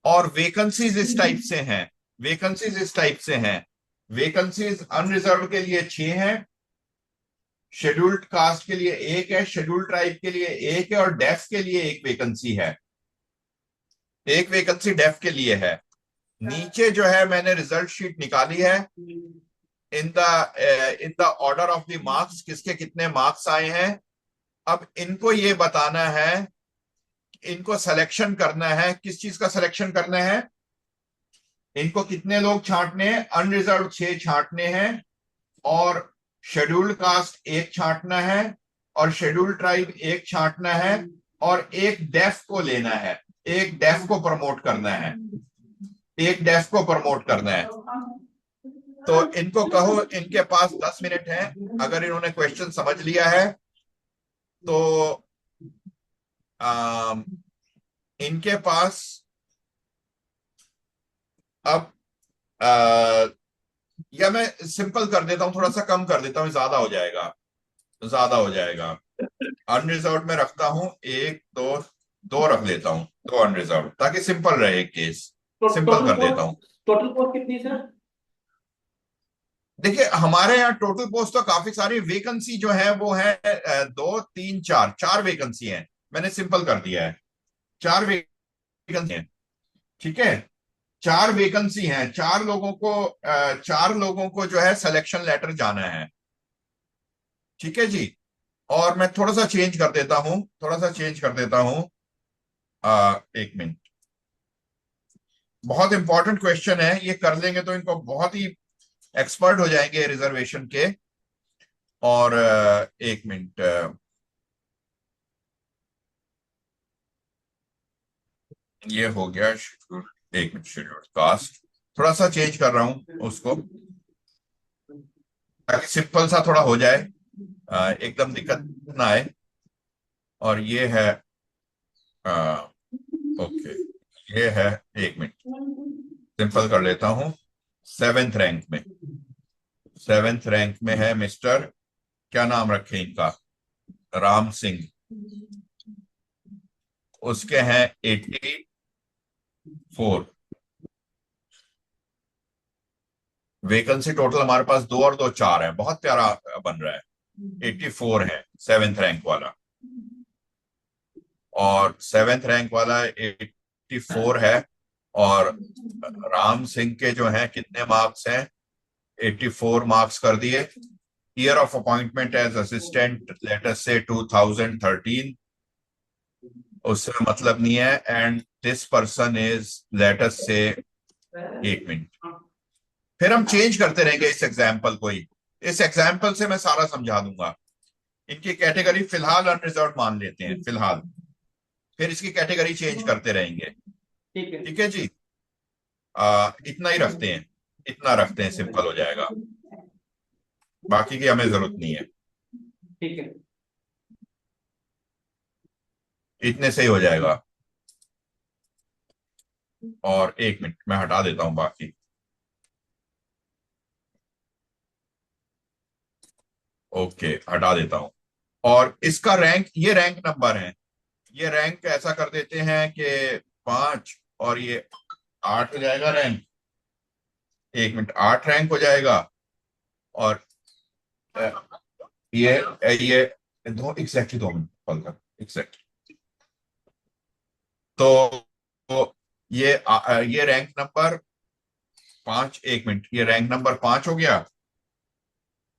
और वेकेंसीज इस टाइप से हैं। वेकेंसीज इस टाइप से हैं। वेकेंसीज अनरिजर्व के लिए 6 हैं, शेड्यूल्ड कास्ट के लिए 1 है, शेड्यूल्ड ट्राइब के लिए 1 है, और डेफ के लिए 1 वैकेंसी है। 1 वैकेंसी डेफ के लिए है। नीचे जो है मैंने रिजल्ट शीट निकाली है। In the order of the marks, किसके कितने मार्क्स आए हैं। अब इनको ये बताना है, इनको सिलेक्शन करना है, किस चीज का सिलेक्शन करना है। इनको कितने लोग छांटने हैं? अनरिजर्व 6 छांटने हैं, और शेड्यूल्ड कास्ट 1 छांटना है, और शेड्यूल्ड ट्राइब 1 छांटना है, और एक डेफ को लेना है। एक डेफ को प्रमोट करना है। एक डेफ को प्रमोट करना है। तो इनको कहो, इनके पास 10 मिनट है। अगर इन्होंने क्वेश्चन समझ लिया है तो अम, इनके पास अब या मैं सिंपल कर देता हूं, थोड़ा सा कम कर देता हूं, ज्यादा हो जाएगा। ज्यादा हो जाएगा। अनरिजर्व में रखता हूं एक दो, 2 रख लेता हूं, 2 अनरिजर्व, ताकि सिंपल रहे केस। सिंपल टोटल कर देता हूं। पोस्ट, टोटल पोस्ट कितनी है सर? देखिए, हमारे यहाँ टोटल पोस्ट तो काफी सारी, वेकेंसी जो है वो है 2 3 4, 4 वेकेंसी है। मैंने सिंपल कर दिया है। 4 वेकेंसी है। ठीक है। 4 वेकेंसी हैं, 4 लोगों को 4 लोगों को जो है सिलेक्शन लेटर जाना है। ठीक है जी। और मैं थोड़ा सा चेंज कर देता हूं, थोड़ा सा चेंज कर देता हूं। 1 मिनट। बहुत इंपॉर्टेंट क्वेश्चन है, ये कर लेंगे तो इनको बहुत ही एक्सपर्ट हो जाएंगे रिजर्वेशन के। और 1 मिनट, ये हो गया शेड्यूल। 1 मिनट, शेड्यूल कास्ट थोड़ा सा चेंज कर रहा हूं उसको, ताकि सिंपल सा थोड़ा हो जाए, एकदम दिक्कत ना आए। और ये है ओके, ये है। 1 मिनट, सिंपल कर लेता हूं। 7th रैंक में, 7th रैंक में है मिस्टर, क्या नाम रखे इनका, राम सिंह। उसके हैं 84 वेकेंसी टोटल। हमारे पास 2 और 2 4 है, बहुत प्यारा बन रहा है। 84 है 7th रैंक वाला, और 7th रैंक वाला 84 है। और राम सिंह के जो हैं कितने मार्क्स हैं? 84 मार्क्स कर दिए। Year of appointment as assistant let us say 2013, उससे मतलब नहीं है। And this person is let us say, 1 minute, फिर हम चेंज करते रहेंगे इस एग्जाम्पल को ही। इस एग्जाम्पल से मैं सारा समझा दूंगा। इनकी कैटेगरी फिलहाल अनरिजर्व मान लेते हैं फिलहाल, फिर इसकी कैटेगरी चेंज करते रहेंगे। ठीक है। ठीक है जी। इतना ही रखते हैं, इतना रखते हैं, सिंपल हो जाएगा। बाकी की हमें जरूरत नहीं है। ठीक है। इतने से ही हो जाएगा। और 1 मिनट, मैं हटा देता हूं बाकी। ओके, हटा देता हूं। और इसका रैंक, ये रैंक नंबर है। ये रैंक ऐसा कर देते हैं कि 5, और ये 8 हो जाएगा रैंक। 1 मिनट, 8 रैंक हो जाएगा। और अ, ये दो एग्जैक्टली 2 मिनट कॉल कर, एग्जैक्ट। तो ये रैंक नंबर 5, 1 मिनट, ये रैंक नंबर 5 हो गया।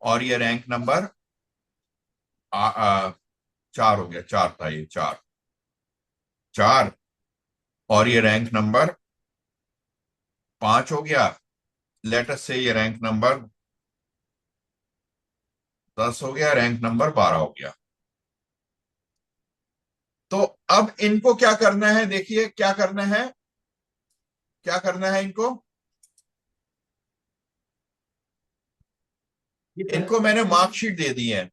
और ये रैंक नंबर 4 हो गया। 4 था ये, 4, 4। और ये रैंक नंबर 5 हो गया। लेट अस से ये रैंक नंबर 10 हो गया, रैंक नंबर 12 हो गया। तो अब इनको क्या करना है, देखिए क्या करना है, क्या करना है इनको। जी सर। इनको मैंने मार्कशीट दे दी है।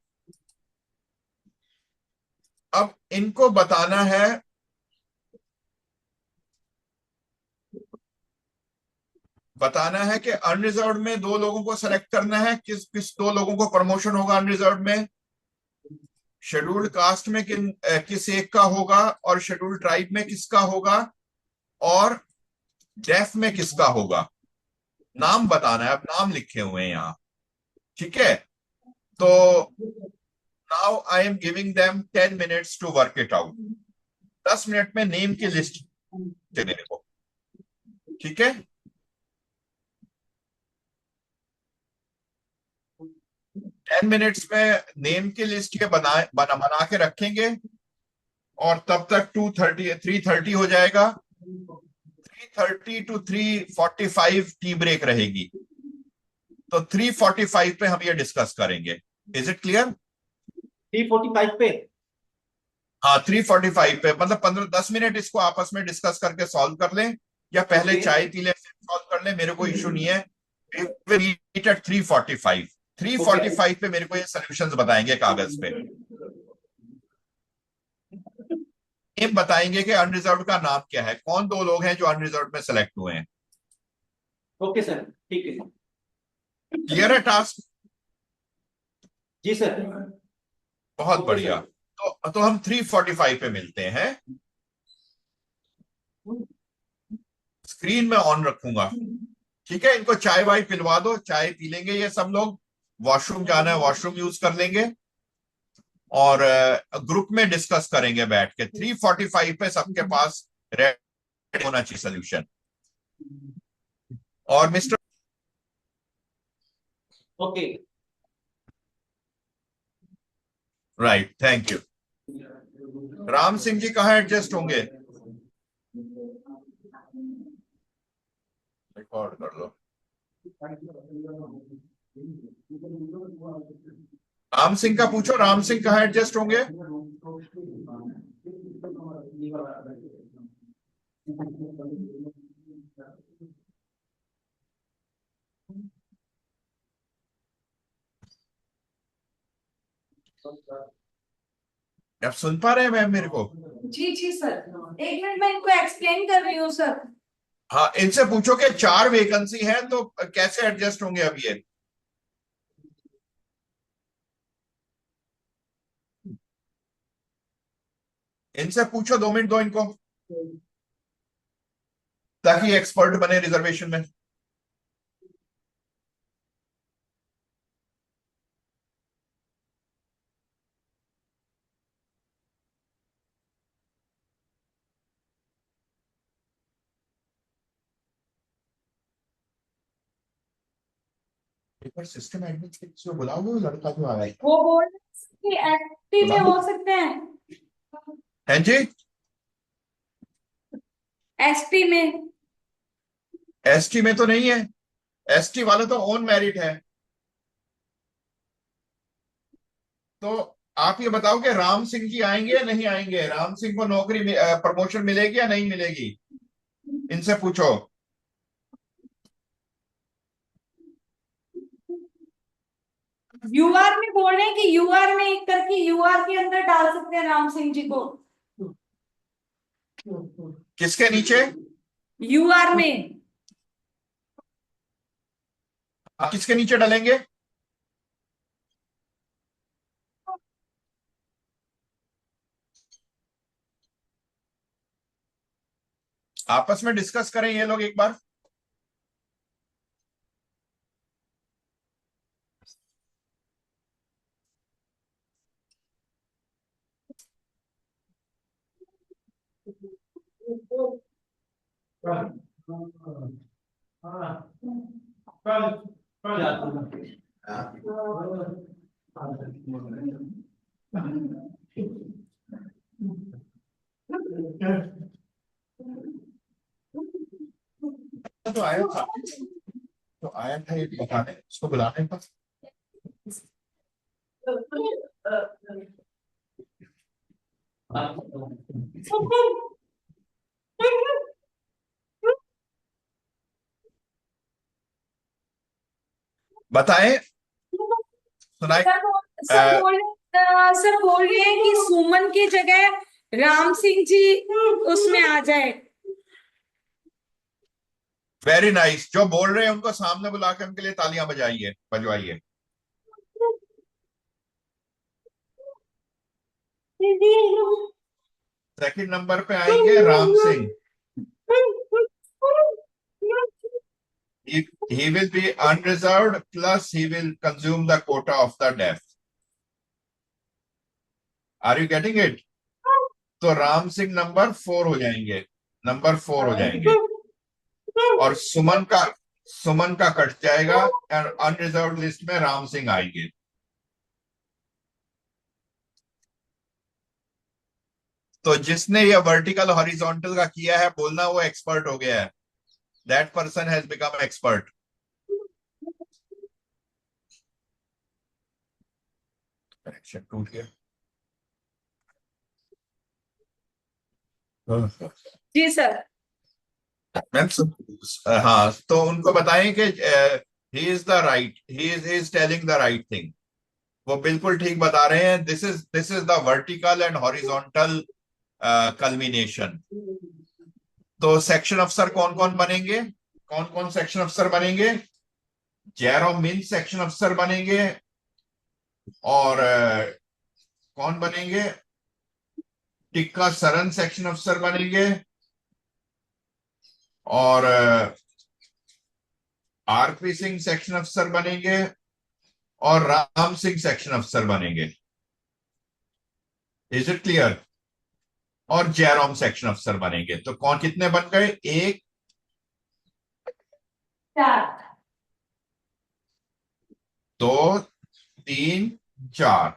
अब इनको बताना है, कि अनरिजर्व में दो लोगों को सेलेक्ट करना है, किस किस दो लोगों को प्रमोशन होगा अनरिजर्व में। शेड्यूल्ड कास्ट में किस एक का होगा, और शेड्यूल्ड ट्राइब में किसका होगा, और डेफ में किसका होगा। नाम बताना है, अब नाम लिखे हुए हैं यहाँ, ठीक है। तो now I am giving them 10 minutes to work it out. 10 minute में नेम की लिस्ट दे मेरे को, ठीक है। 10 मिनट्स में नेम की लिस्ट के बना के रखेंगे, और तब तक 3:30 हो जाएगा। 3:30 to 3:45 टी ब्रेक रहेगी। तो 3:45 पे हम ये डिस्कस करेंगे। Is it clear? 3:45 पे? हाँ, 3:45 पे, मतलब 15-10 मिनट इसको आपस में डिस्कस करके सॉल्व कर लें, या पहले ओके। चाय पी लें सॉल्व कर लें, मेरे को इशू नहीं है। Meet at 3:45। ओके। 3:45 पे मेरे को ये सोल्यूशंस बताएंगे कागज पे। ये बताएंगे कि अनरिजर्व का नाम क्या है, कौन दो लोग हैं जो अनरिजर्व में सेलेक्ट हुए हैं। ओके सर, ठीक है। क्लियर है टास्क? जी सर। बहुत ओके बढ़िया। सर। तो हम 3:45 पे मिलते हैं। स्क्रीन में ऑन रखूंगा, ठीक है। इनको चाय वाय पिलवा दो, चाय पी लेंगे ये सब लोग। वॉशरूम जाना है वॉशरूम यूज कर लेंगे, और ग्रुप में डिस्कस करेंगे बैठ के। 3:45 पे सबके पास रेडी होना चाहिए सोल्यूशन। और mister, okay. Right, thank you. Ram Singh ji कहाँ एडजस्ट होंगे? रिकॉर्ड कर लो। राम सिंह का पूछो, राम सिंह कहाँ एडजस्ट होंगे? आप सुन पा रहे हैं मैम मेरे को? जी जी सर, एक मिनट मैं इनको एक्सप्लेन कर रही हूँ सर। हाँ, इनसे पूछो कि 4 वेकेंसी है तो कैसे एडजस्ट होंगे अब ये। इनसे पूछो, 2 मिनट दो इनको, ताकि एक्सपर्ट बने रिजर्वेशन में। एक बार सिस्टम एडमिन से बुलाओ, वो लड़का जो आया है। वो बोल रहे हैं कि एसटी में हो सकते हैं। हैं जी? एसटी में। एसटी में तो नहीं है, एसटी वाले तो ऑन मेरिट है। तो आप ये बताओ कि राम सिंह जी आएंगे या नहीं आएंगे, राम सिंह को नौकरी प्रमोशन मिलेगी या नहीं मिलेगी, इनसे पूछो। यूआर में बोल रहे हैं कि यूआर में एक करके यूआर के अंदर डाल सकते हैं राम सिंह जी को। किसके नीचे? यूआर में। आप किसके नीचे डालेंगे? आपस में डिस्कस करें ये लोग एक बार। तो आया था। तो आया था ये बताने, उसको बुलाने का। बताएं, सुनाए। सर बोल रहे हैं कि सुमन की जगह राम सिंह जी उसमें आ जाए। Very nice. जो बोल रहे हैं उनको सामने बुला के उनके लिए तालियां बजाइए, बजवाइए। सेकंड नंबर पे आएंगे Ram Singh. He will be unreserved, plus he will consume the quota of the deaf. Are you getting it? तो राम सिंह नंबर 4 हो जाएंगे, नंबर 4 हो जाएंगे। और सुमन का कट जाएगा और अनरिजर्व लिस्ट में राम सिंह आएंगे। तो जिसने ये वर्टिकल हॉरिजॉन्टल का किया है, बोलना वो एक्सपर्ट हो गया है। That person has become expert. Connection टूट गया। जी सर। मैम हाँ, तो उनको बताएं कि he is telling the right thing. वो बिल्कुल ठीक बता रहे हैं। This is the vertical and horizontal culmination. तो सेक्शन अफसर कौन कौन बनेंगे? कौन कौन सेक्शन अफसर बनेंगे? जयराम मिन सेक्शन अफसर बनेंगे। और कौन बनेंगे? टिक्का सरन सेक्शन अफसर बनेंगे। और आरपी सिंह सेक्शन अफसर बनेंगे। और राम सिंह सेक्शन अफसर बनेंगे। Is it clear? और जयराम सेक्शन अफसर बनेंगे। तो कौन कितने बन गए? 1 2 3 4।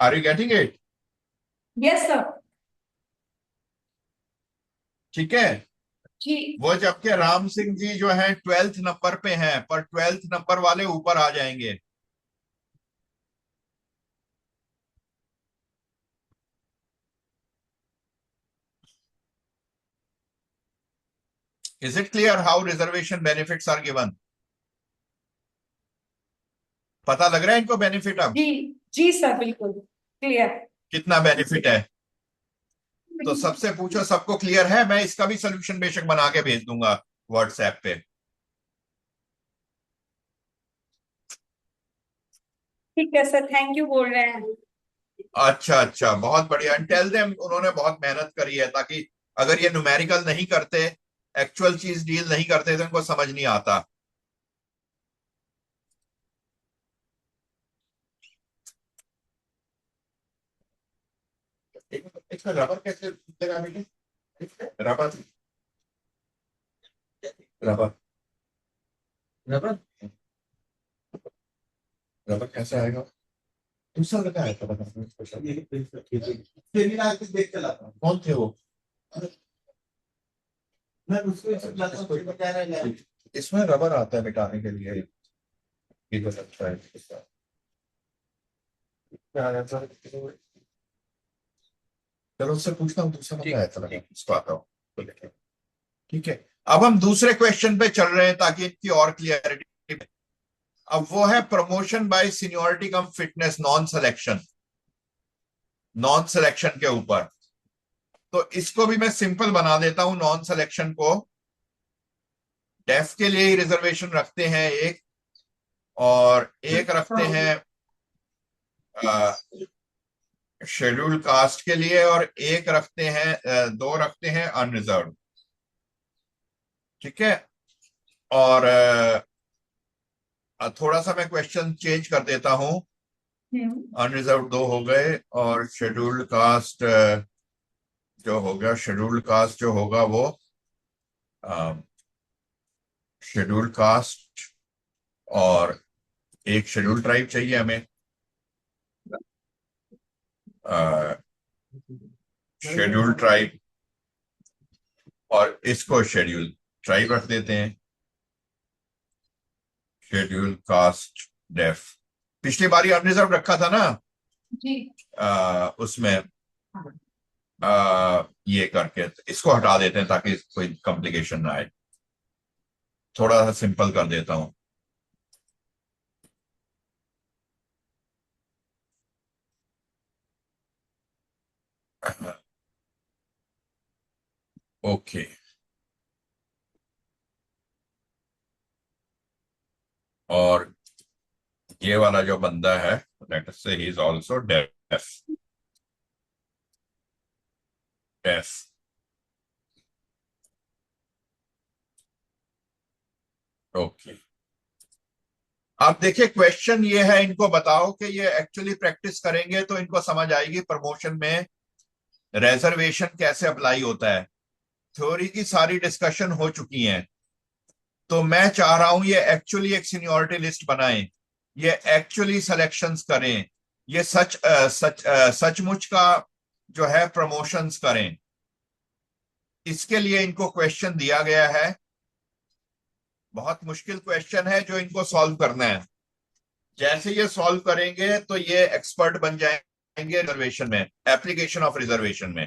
Are you getting it? Yes sir. ठीक है। जी। वो जबकि राम सिंह जी जो है 12th नंबर पे हैं, पर 12th नंबर वाले ऊपर आ जाएंगे। Is it clear how reservation benefits are given? पता लग रहा है इनको बेनिफिट अब? जी जी सर, बिल्कुल क्लियर। कितना बेनिफिट है? तो सबसे पूछो, सबको क्लियर है? मैं इसका भी सोल्यूशन बेशक बना के भेज दूंगा व्हाट्सएप पे। ठीक है सर, थैंक यू बोल रहे हैं। अच्छा अच्छा, बहुत बढ़िया। टेल देम उन्होंने बहुत मेहनत करी है, ताकि अगर ये न्यूमेरिकल नहीं करते, एक्चुअल चीज डील नहीं करते, तो इनको समझ नहीं आता। इसका रबर कैसे लगाने के? रबर रबर रबर रबर कैसे आएगा? दूसरा लगा है तो देख के लाता हूँ। कौन थे वो? मैं उसको इसमें रबर आता है मिटाने के लिए। ये तो अच्छा है। चलो उससे पूछता हूँ, दूसरा बंदा है, चलो उसको आता हूँ। ठीक है, अब हम दूसरे क्वेश्चन पे चल रहे हैं ताकि इनकी और क्लियरिटी। अब वो है प्रमोशन बाय सीनियरिटी कम फिटनेस, नॉन सिलेक्शन के ऊपर। तो इसको भी मैं सिंपल बना देता हूं। नॉन सिलेक्शन को डेफ के लिए ही रिजर्वेशन रखते हैं एक, और एक रखते हैं शेड्यूल कास्ट के लिए, और एक रखते हैं 2 रखते हैं अनरिजर्व। ठीक है। और थोड़ा सा मैं क्वेश्चन चेंज कर देता हूं। अनरिजर्व 2 हो गए, और शेड्यूल्ड कास्ट जो होगा, शेड्यूल्ड कास्ट जो होगा वो शेड्यूल्ड कास्ट, और एक शेड्यूल ट्राइब चाहिए हमें। शेड्यूल ट्राइब और इसको शेड्यूल। ट्राइब रख देते हैं, शेड्यूल कास्ट डेफ। पिछली बारी अनरिजर्व रखा था ना, जी उसमें ये करके इसको हटा देते हैं ताकि कोई कॉम्प्लिकेशन ना आए। थोड़ा सा सिंपल कर देता हूं। ओके, और ये वाला जो बंदा है, let us say he is also deaf. Deaf, okay. अब देखिए क्वेश्चन ये है, इनको बताओ कि ये एक्चुअली प्रैक्टिस करेंगे तो इनको समझ आएगी प्रमोशन में रिजर्वेशन कैसे अप्लाई होता है। थ्योरी की सारी डिस्कशन हो चुकी है, तो मैं चाह रहा हूं ये एक्चुअली एक सीनियरिटी लिस्ट बनाएं, ये एक्चुअली सिलेक्शंस करें, ये सचमुच का जो है प्रमोशंस करें। इसके लिए इनको क्वेश्चन दिया गया है, बहुत मुश्किल क्वेश्चन है जो इनको सॉल्व करना है। जैसे ये सॉल्व करेंगे तो ये एक्सपर्ट बन जाएंगे रिजर्वेशन में, एप्लीकेशन ऑफ रिजर्वेशन में।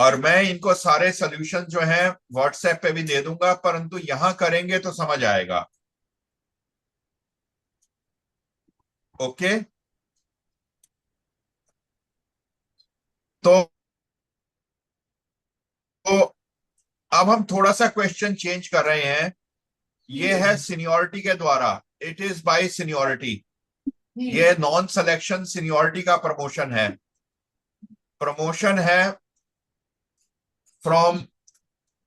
और मैं इनको सारे सॉल्यूशन जो हैं व्हाट्सएप पे भी दे दूंगा, परंतु यहां करेंगे तो समझ आएगा। ओके, तो अब हम थोड़ा सा क्वेश्चन चेंज कर रहे हैं। ये है सीनियरिटी के द्वारा, इट इज बाय सीनियरिटी। ये नॉन सिलेक्शन सीनियरिटी का प्रमोशन है। प्रमोशन है फ्रॉम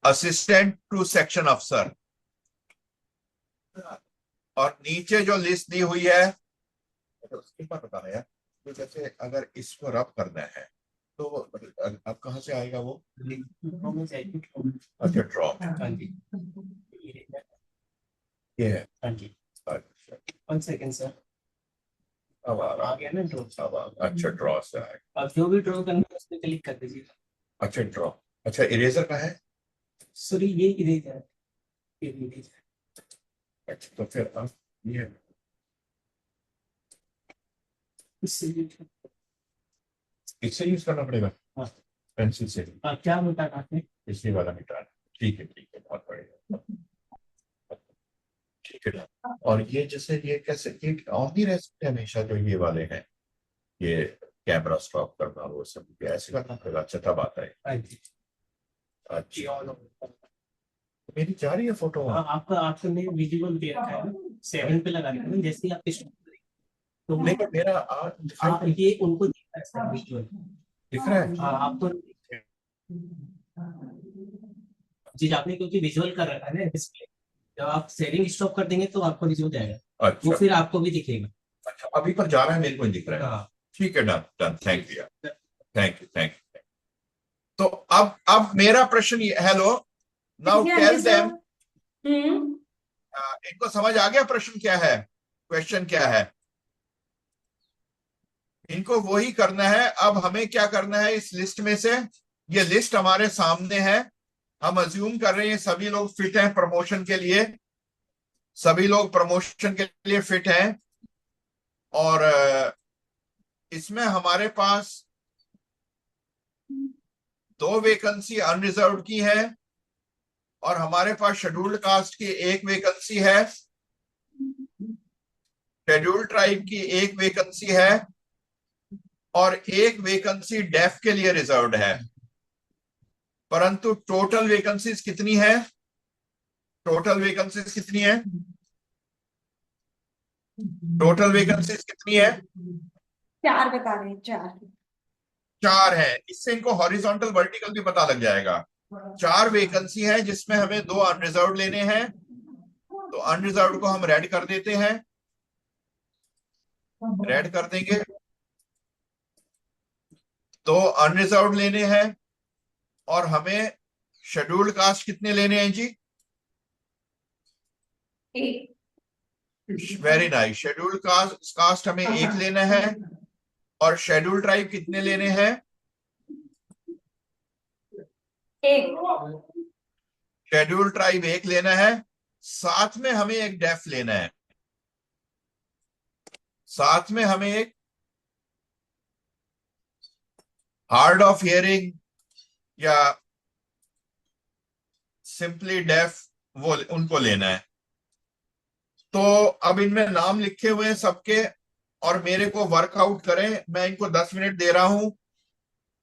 असिस्टेंट टू सेक्शन अफसर। और नीचे जो लिस्ट दी हुई है उसके ऊपर बताना यार, तो जैसे अगर इसको रब करना है तो अब कहाँ से आएगा वो? अच्छा, ड्रॉप ये है। अच्छा, 1 सेकंड सर, अब आ रहा, आ गया ना ड्रॉ। अब अच्छा ड्रॉ से आएगा। अब जो भी ड्रॉ करना है उस पर क्लिक कर दीजिए। अच्छा ड्रॉ, अच्छा इरेजर का है। सॉरी, ये इरेजर है, ये इरेजर। अच्छा तो फिर अब ये इससे यूज करना पड़ेगा। हाँ। पेंसिल से क्या मिटा आपने? पिछली वाला मिटा। ठीक है, बहुत बढ़िया, ठीक है। और ये जैसे ये कैसे ये ऑन ही रह सकते हैं हमेशा, जो ये वाले हैं, ये कैमरा स्टॉप करना वो सब ऐसे करना पड़ेगा। अच्छा तब आता है। हाँ जी, अच्छा, मेरी जा रही है फोटो वहाँ? आपका आपने विजुअल दे रखा है ना, 7 पे लगा देना जैसे ही आपके स्टॉप करेंगे तो लेकिन मेरा ये उनको दिख रहा है विजुअल। दिख रहा है। हाँ, आपको जी, आपने क्योंकि विजुअल कर रखा है ना डिस्प्ले, जब आप शेयरिंग स्टॉप कर देंगे तो आपको विजुअल जाएगा, वो अच्छा फिर आपको भी दिखेगा। अच्छा, अभी पर जा रहा है, मेरे को नहीं दिख रहा है। हाँ, ठीक है, done done, thank you, thank you. तो अब मेरा प्रश्न ये, हेलो, नाउ टेल देम, इनको समझ आ गया प्रश्न क्या है, क्वेश्चन क्या है? इनको वही करना है। अब हमें क्या करना है इस लिस्ट में से? ये लिस्ट हमारे सामने है, हम अज्यूम कर रहे हैं सभी लोग फिट हैं प्रमोशन के लिए, सभी लोग प्रमोशन के लिए फिट हैं। और इसमें हमारे पास 2 वैकेंसी अनरिजर्व्ड की है और हमारे पास शेड्यूल्ड कास्ट की 1 वैकेंसी है, शेड्यूल्ड ट्राइब की 1 वैकेंसी है और 1 वैकेंसी डेफ के लिए रिजर्व्ड है। परंतु टोटल वैकेंसीज कितनी है? टोटल वैकेंसीज कितनी है? टोटल वैकेंसीज कितनी है? 4 बता रहे हैं, 4। 4 है। इससे इनको हॉरिजॉन्टल वर्टिकल भी पता लग जाएगा। 4 वैकेंसी है जिसमें हमें 2 अनरिजर्व्ड लेने हैं, तो अनरिजर्व्ड को हम रेड कर देते हैं, रेड कर देंगे। 2 अनरिजर्व्ड लेने हैं और हमें शेड्यूल्ड कास्ट कितने लेने हैं जी? 1। Very nice. शेड्यूल्ड कास्ट हमें 1 लेना है और शेड्यूल्ड ट्राइब कितने लेने हैं? एक। शेड्यूल ट्राइब एक लेना है, साथ में हमें एक डेफ लेना है, साथ में हमें एक हार्ड ऑफ हियरिंग या सिंपली डेफ, वो उनको लेना है। तो अब इनमें नाम लिखे हुए हैं सबके, और मेरे को वर्कआउट करें। मैं इनको 10 मिनट दे रहा हूं,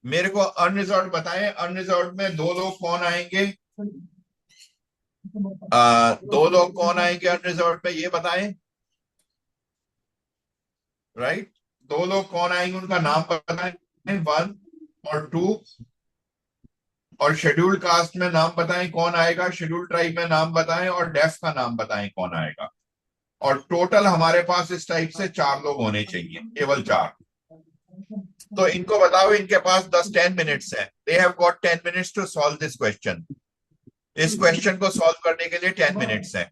मेरे को अनरिजर्व्ड बताएं, अनरिजर्व्ड में दो लोग कौन आएंगे, दो लोग कौन आएंगे अनरिजर्व्ड में, ये बताएं। राइट, दो लोग कौन आएंगे उनका नाम बताएं, 1 और 2। और शेड्यूल्ड कास्ट में नाम बताएं कौन आएगा, शेड्यूल्ड ट्राइब में नाम बताएं, और डेफ का नाम बताएं कौन आएगा। और टोटल हमारे पास इस टाइप से 4 लोग होने चाहिए, केवल 4। तो इनको बताओ, इनके पास 10 मिनट्स है, they have got 10 minutes to solve this question. इस क्वेश्चन को सॉल्व करने के लिए 10 मिनट्स है।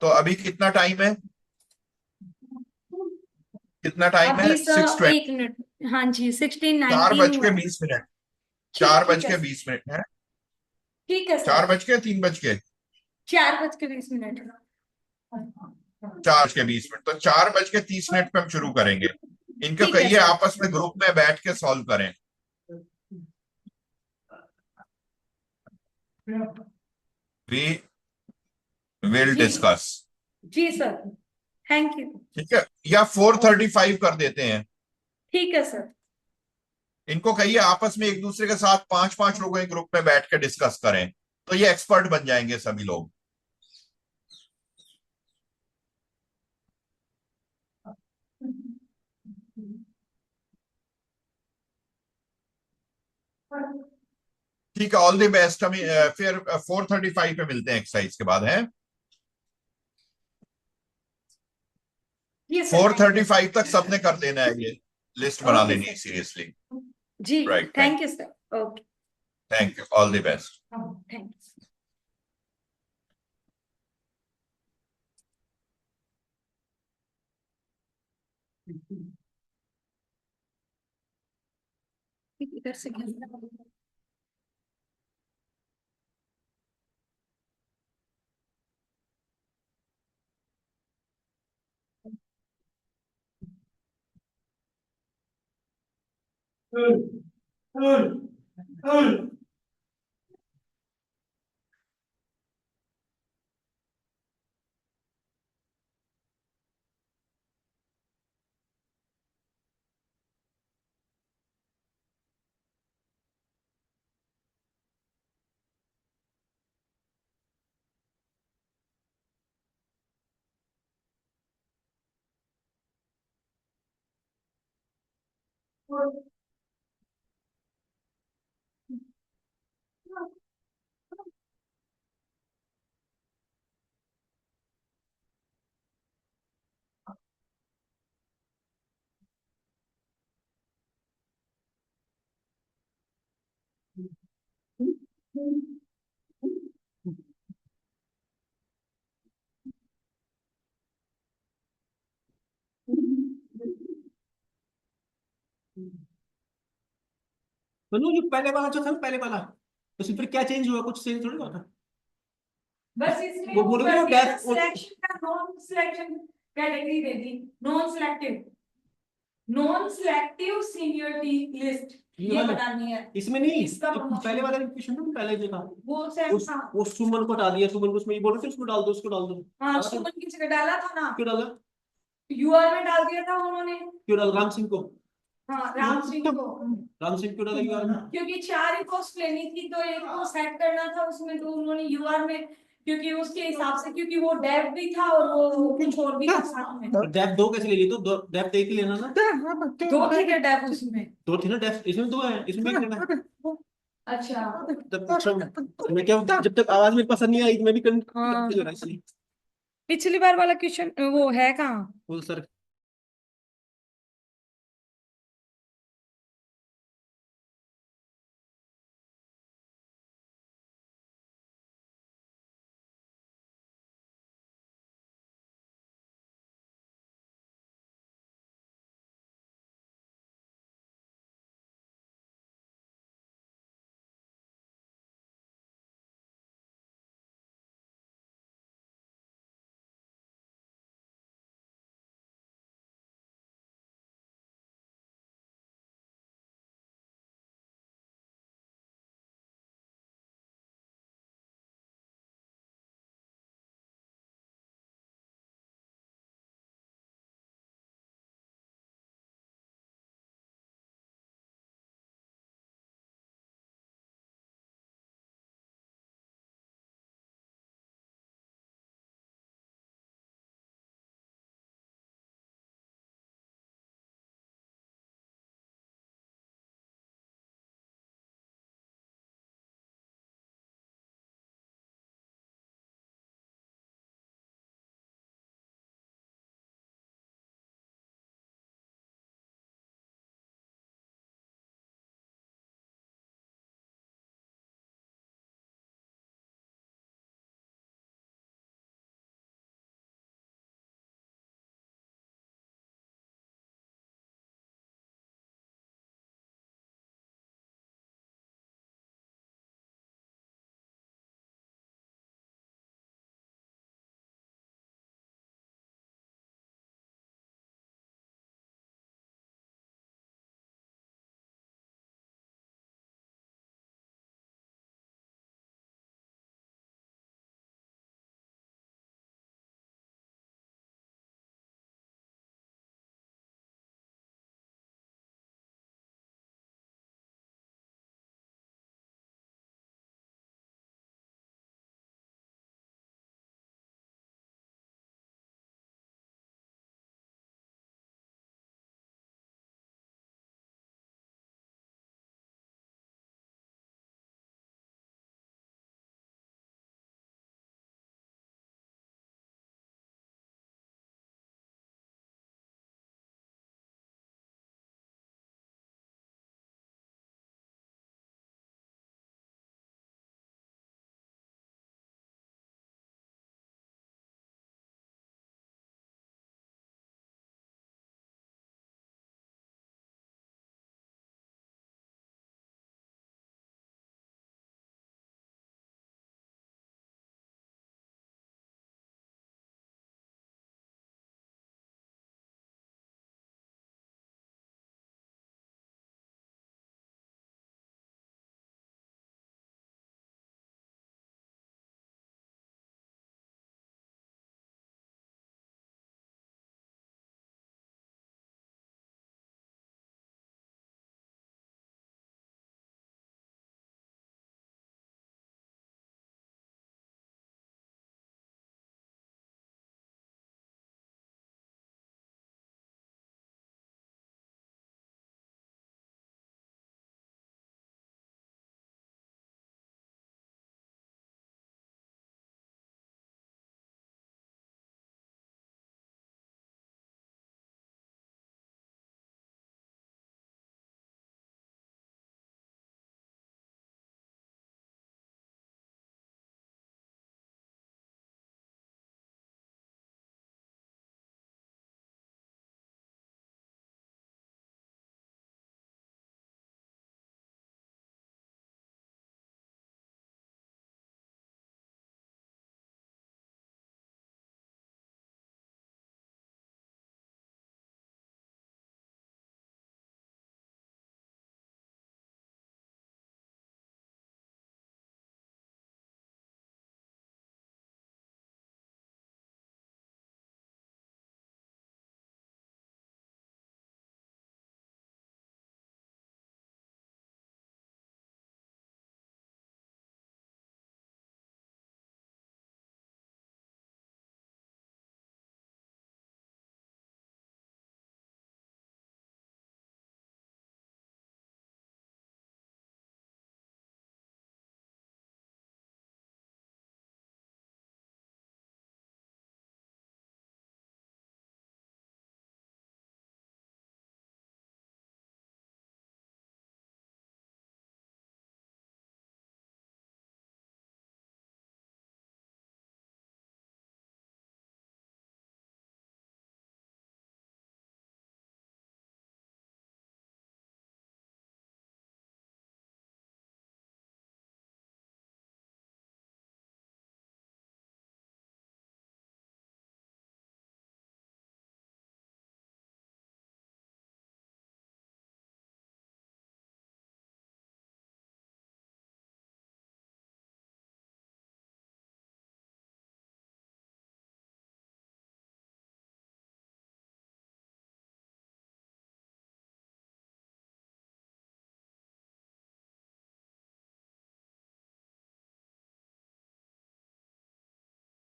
तो अभी कितना टाइम है, कितना टाइम है, अभी सर 6:20। 1 मिनट। हाँ जी, चार 16:19 बज हुआ के है। बीस मिनट ठीक, चार ठीक बज है के सर। बीस मिनट है। ठीक है सर। 4 बज के 3 बज के 4:20 4 बज के 20 मिनट, तो 4 बज के 30 मिनट पे हम शुरू करेंगे। इनको ठीक है कहिए सर। आपस में ग्रुप में बैठ के सॉल्व करें। वी विल जी। डिस्कस। जी सर। Thank you. ठीक है, या 4:35 कर देते हैं। ठीक है सर। इनको कहिए आपस में एक दूसरे के साथ 5-5 लोगों के ग्रुप में बैठ के डिस्कस करें, तो ये एक्सपर्ट बन जाएंगे सभी लोग। ठीक है, ऑल द बेस्ट। हम फिर 4:35 पे मिलते हैं एक्सरसाइज के बाद, है। जी sir, four thank thirty you. Five तक सबने कर देना है, ये लिस्ट बना ओके लेनी है सर। सीरियसली। जी। Right, thank you sir. Okay. Thank you, all the best. Thank you. इधर से मनु जो पहले वाला जो था ना, पहले वाला, उसमें फिर क्या चेंज हुआ, कुछ चेंज थोड़ी हुआ था। बस इसमें वो वो बोलोगे कर वो दिया ना, डेफ। सिलेक्शन का नॉन सिलेक्शन कैटेगरी दे दी। Non selective, non selective seniority list ये बनानी है। इसमें नहीं, इसका जो पहले वाला क्वेश्चन था पहले जो था, वो सर हाँ। वो सुमन को हटा दिया, सुमन को उसमें ये बोल रहे थे उसको डाल दो, उसको डाल दो। हाँ, सुमन की जगह डाला था ना, क्यों डाला, यूआर में डाल दिया था उन्होंने। क्यों डाल, राम सिंह को, हाँ, राम सिंह को। राम सिंह क्यों डाला यूआर में। क्योंकि 4 ही पोस्ट लेनी थी, तो एक को सेट करना था उसमें, तो उन्होंने यूआर में, क्योंकि उसके हिसाब से, क्योंकि वो डेव भी था और वो कुछ और भी था साथ में। डेफ दो कैसे ले ली, तो डेफ एक ही लेना ना। दो थे क्या डेव उसमें? दो थी ना डेफ, इसमें दो है, इसमें एक लेना है। अच्छा। मैं क्या, जब तक आवाज मेरे पास नहीं आई मैं भी हाँ। कंफ्यूज हो रहा है इसलिए। पिछली बार वाला क्वेश्चन वो है कहाँ? बोल सर।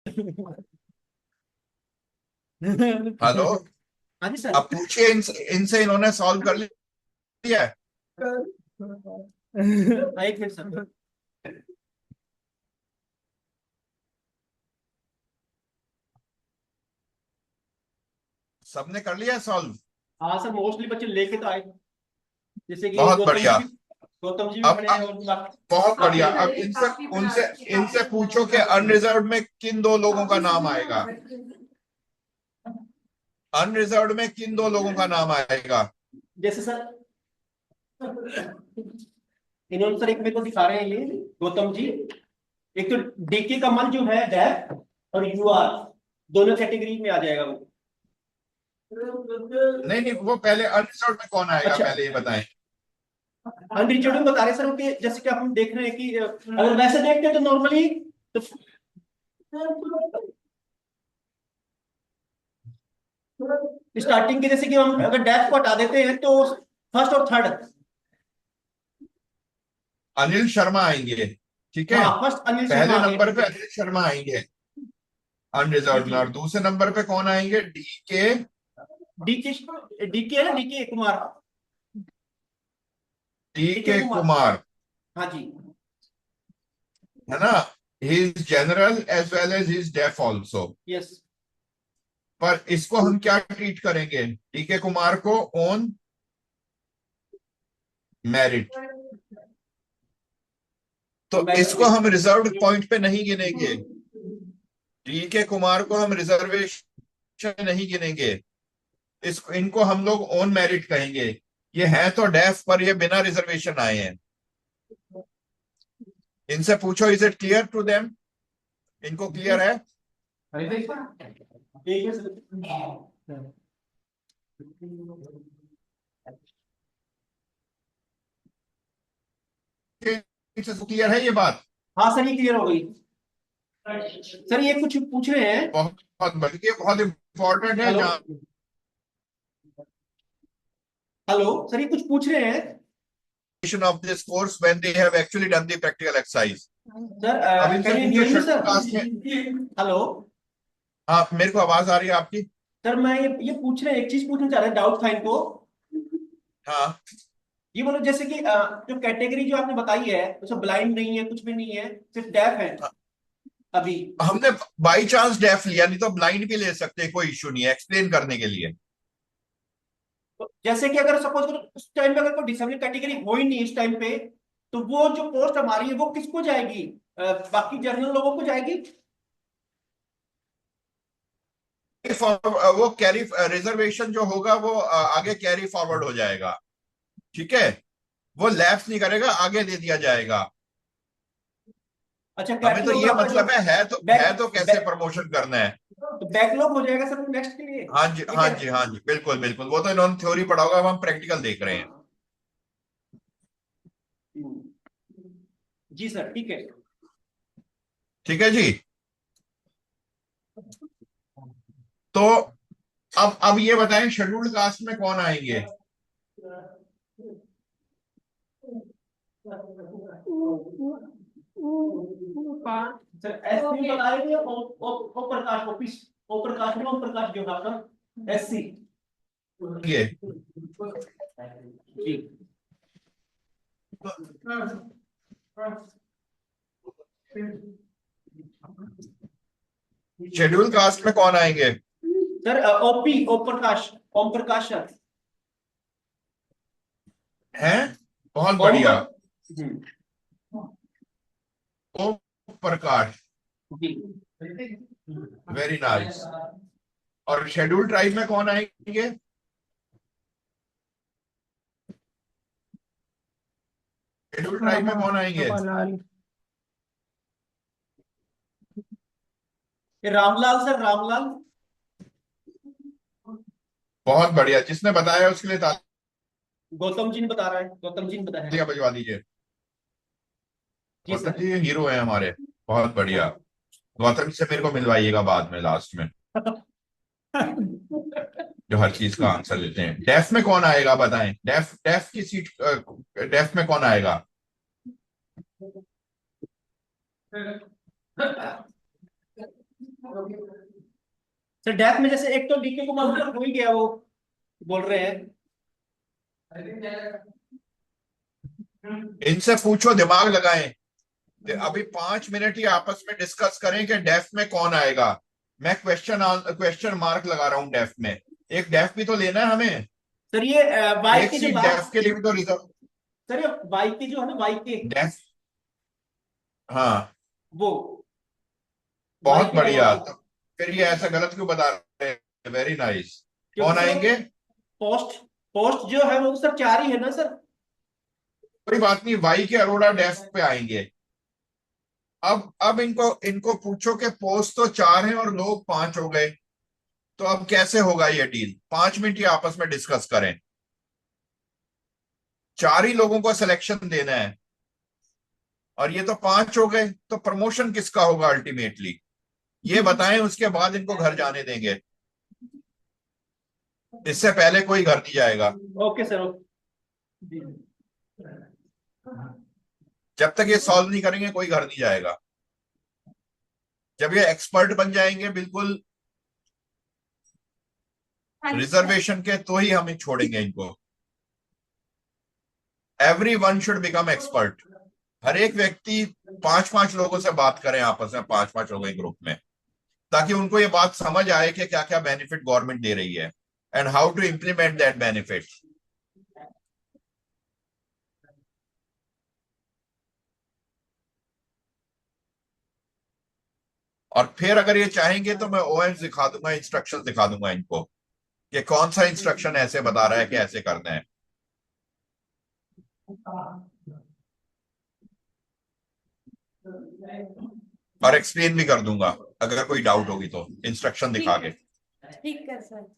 हेलो, हाँ जी सर। अब पूछिए इनसे इन्होंने सॉल्व कर लिया है? हाँ, एक मिनट सर। सबने कर लिया सॉल्व? हाँ सर, मोस्टली बच्चे लेके तो आए, जैसे कि बहुत बढ़िया। गौतम जी भी अब खड़े हैं और बाकी। बहुत बढ़िया। काफी अब बड़े, इनसे काफी उनसे बड़ा, इनसे काफी पूछो कि बड़ा। अनरिजर्व में किन दो लोगों का नाम आएगा? अनरिजर्व में किन दो लोगों का नाम आएगा? जैसे सर, इन्होंने सर एक मेरे को दिखा रहे हैं ये गौतम जी, एक तो डीके कमल जो है डैफ और यूआर, दोनों कैटेगरी में आ जाएगा वो। नहीं नहीं, वो पहले अनरिजर्व में कौन आएगा अच्छा, पहले ये बताएं। अनरिचर्ड में बता रहे सर उनके, जैसे कि हम देख रहे हैं कि अगर वैसे देखते हैं तो नॉर्मली तो स्टार्टिंग के, जैसे कि हम अगर डैश को हटा देते हैं तो फर्स्ट और थर्ड। अनिल शर्मा आएंगे, ठीक है। हाँ, फर्स्ट अनिल शर्मा पहले आ गए, नंबर ठीक पे है। अनिल शर्मा आएंगे जी अनरिजर्व में, जी। और दूसरे नंबर पे कौन आएंगे? डी के। डीके है ना, डीके कुमार। डी डीके के कुमार। कुमार, हाँ जी। है ना। He is general as well as he is deaf also. Yes. पर इसको हम क्या ट्रीट करेंगे? डी के कुमार को ऑन मेरिट। तो इसको हम रिजर्व्ड पॉइंट पे नहीं गिनेंगे। डी के कुमार को हम रिजर्वेशन नहीं गिनेंगे। इसको इनको हम लोग ऑन मेरिट कहेंगे। ये है तो डेफ, पर ये बिना रिजर्वेशन आए हैं। इनसे पूछो, is it clear to them? इनको क्लियर है? इनसे क्लियर है ये बात? हाँ सर, ये क्लियर हो गई। सर ये कुछ पूछ रहे हैं। बहुत बहुत बल्कि बहुत इंपॉर्टेंट है। हेलो। जहां हेलो सर, ये कुछ पूछ रहे हैं। of this course when they have actually done the practical exercise. Sir अब इनसे कैन यू पूछो hear me schedule sir? Caste में। हेलो। हाँ, मेरे को आवाज आ रही है आपकी। सर मैं ये पूछ रहे हैं, एक चीज पूछना चाह रहे हैं, डाउट था इनको। हाँ, ये बोलो, जैसे कि जो कैटेगरी जो आपने बताई है उसमें ब्लाइंड नहीं है, कुछ भी नहीं है, सिर्फ डेफ है अभी। हमने बाई चांस डेफ लिया, नहीं तो ब्लाइंड भी ले सकते हैं, कोई इश्यू नहीं है एक्सप्लेन करने के लिए। तो जैसे कि अगर सपोज करो उस टाइम पे अगर कोई डिसेबल कैटेगरी हो ही नहीं इस टाइम पे, तो वो जो पोस्ट हमारी है वो किसको जाएगी? बाकी जनरल लोगों को जाएगी? वो कैरी रिजर्वेशन जो होगा वो आगे कैरी फॉरवर्ड हो जाएगा, ठीक है। वो लैप्स नहीं करेगा, आगे दे दिया जाएगा। अच्छा, हमें तो कैटलॉग ये आपका जो मतलब है बैक तो कैसे प्रमोशन करना है। तो बैकलॉग हो जाएगा सर नेक्स्ट के लिए, हाँ जी, ठीक हाँ है। जी, हाँ जी, बिल्कुल बिल्कुल। वो तो इन्होंने थ्योरी पढ़ा होगा, अब हम प्रैक्टिकल देख रहे हैं। हाँ। जी सर, ठीक है। ठीक है जी। तो अब ये बताएं, शेड्यूल्ड कास्ट में कौन आएंगे? सर एसपी बता रहे थे, ओ प्रकाश ऑफिस, ओ प्रकाश में, ओम प्रकाश जो है आपका एससी। ये जी। शेड्यूल कास्ट में कौन आएंगे? Sir OP, Om Prakash, Om Prakash sir. हैं? बहुत ओम बढ़िया। हम्म, ओम प्रकाश, जी। Very nice. और शेड्यूल ट्राइब में कौन आएंगे? शेड्यूल ट्राइब में कौन आएंगे? ये रामलाल सर, रामलाल। बहुत बढ़िया, जिसने बताया उसके लिए गौतम जी ने बता रहा है, गौतम जी ने बताया है। तालियां बजवा दीजिए। जी गौतम सर। जी हीरो है हमारे, बहुत बढ़िया। गौतम जी से मेरे को मिलवाइएगा बाद में, लास्ट में, जो हर चीज का आंसर देते हैं। डेफ में कौन आएगा बताएं? डेफ डेफ की सीट, डेफ में कौन आएगा? सर डेफ में जैसे एक तो डीके को मतलब हो ही गया, वो बोल रहे हैं। इनसे पूछो, दिमाग लगाएं। अभी 5 मिनट ही आपस में डिस्कस करें कि डेफ में कौन आएगा। मैं क्वेश्चन मार्क लगा रहा हूं डेफ में। एक डेफ भी तो लेना है हमें। सर ये वाई एक की जो सीट डेफ लास्ट, के लिए भी तो रिजर्व। सर ये वाई की जो है ना, वाई के, डेफ, हाँ, वो वाई बहुत के बढ़िया। अरोड़ा। तो फिर ये ऐसा गलत क्यों बता रहे हैं? Very nice. क्योंकि कौन सर आएंगे? पोस्ट पोस्ट जो है वो सर 4 ही है ना सर। कोई बात नहीं, वाई के अरोड़ा डेफ पे आएंगे। अब इनको इनको पूछो कि पोस्ट तो 4 हैं और लोग 5 हो गए, तो अब कैसे होगा ये डील? 5 मिनट ही आपस में डिस्कस करें। 4 ही लोगों को सिलेक्शन देना है और ये तो 5 हो गए, तो प्रमोशन किसका होगा अल्टीमेटली? ये बताएं, उसके बाद इनको घर जाने देंगे। इससे पहले कोई घर नहीं जाएगा। Okay sir, okay. जब तक ये सॉल्व नहीं करेंगे कोई घर नहीं जाएगा। जब ये एक्सपर्ट बन जाएंगे बिल्कुल हाँ जी सर। रिजर्वेशन के, तो ही हम छोड़ेंगे इनको। Every one should become expert. हर एक व्यक्ति 5-5 लोगों से बात करें आपस में, 5-5 लोगों के ग्रुप में, ताकि उनको ये बात समझ आए कि क्या क्या बेनिफिट गवर्नमेंट दे रही है and how to implement that benefit. और फिर अगर ये चाहेंगे तो मैं ओएम दिखा दूंगा, इंस्ट्रक्शन दिखा दूंगा इनको कि कौन सा इंस्ट्रक्शन ऐसे बता रहा है कि ऐसे करना है। और एक्सप्लेन भी कर दूंगा अगर कोई डाउट होगी तो, इंस्ट्रक्शन दिखा के। ठीक है सर।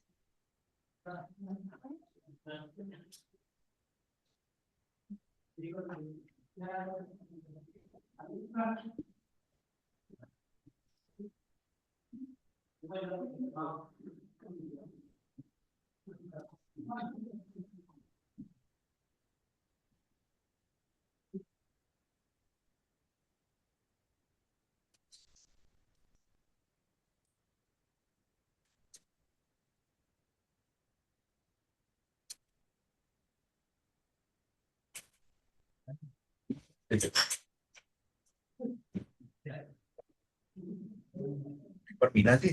पर मीना जी,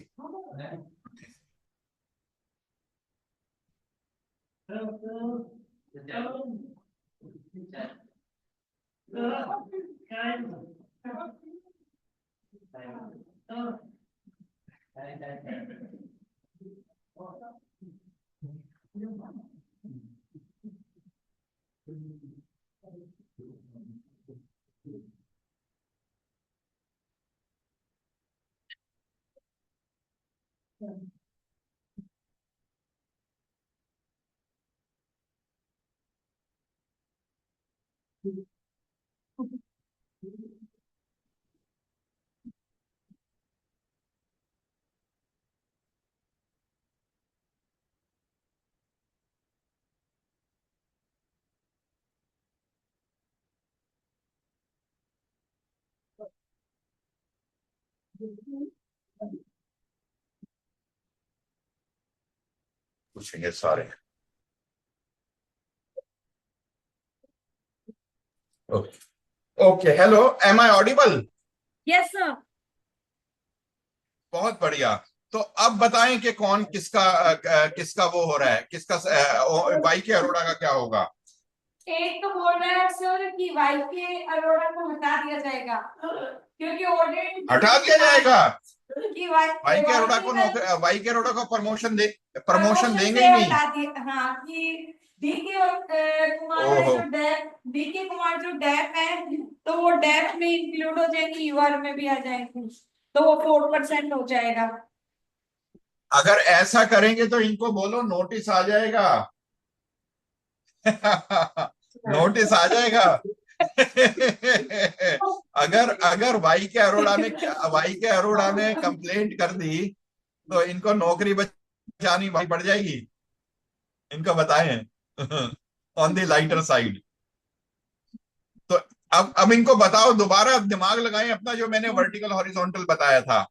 पूछेंगे सारे। Okay okay, hello, am I audible? Yes sir. बहुत बढ़िया। तो अब बताएं कि कौन किसका किसका वो हो रहा है, किसका वाई के अरोड़ा का क्या होगा? एक तो बोल रहा है सर कि वाई के अरोड़ा को हटा दिया जाएगा क्योंकि ऑलरेडी हटा दिया जाएगा? कि वाई वाई के अरोड़ा को का वाई के अरोड़ा को प्रमोशन प्रमोशन देंगे से ही नहीं। हटा दिया। हाँ कि डीके और कुमार है ओहो, जो डेफ, डीके कुमार जो डेफ है तो वो डेफ में इंक्लूड हो जाएंगे, यूआर में भी आ जाएंगे, तो वो 4% हो जाएगा। अगर ऐसा करेंगे तो इनको बोलो नोटिस आ जाएगा। नोटिस आ जाएगा। अगर अगर वाई के अरोड़ा ने कंप्लेंट कर दी तो इनको नौकरी बचानी भाई पड़ जाएगी। इनको बताएं। On the lighter side. तो अब इनको बताओ, दोबारा दिमाग लगाएं अपना, जो मैंने वर्टिकल हॉरिजॉन्टल बताया था।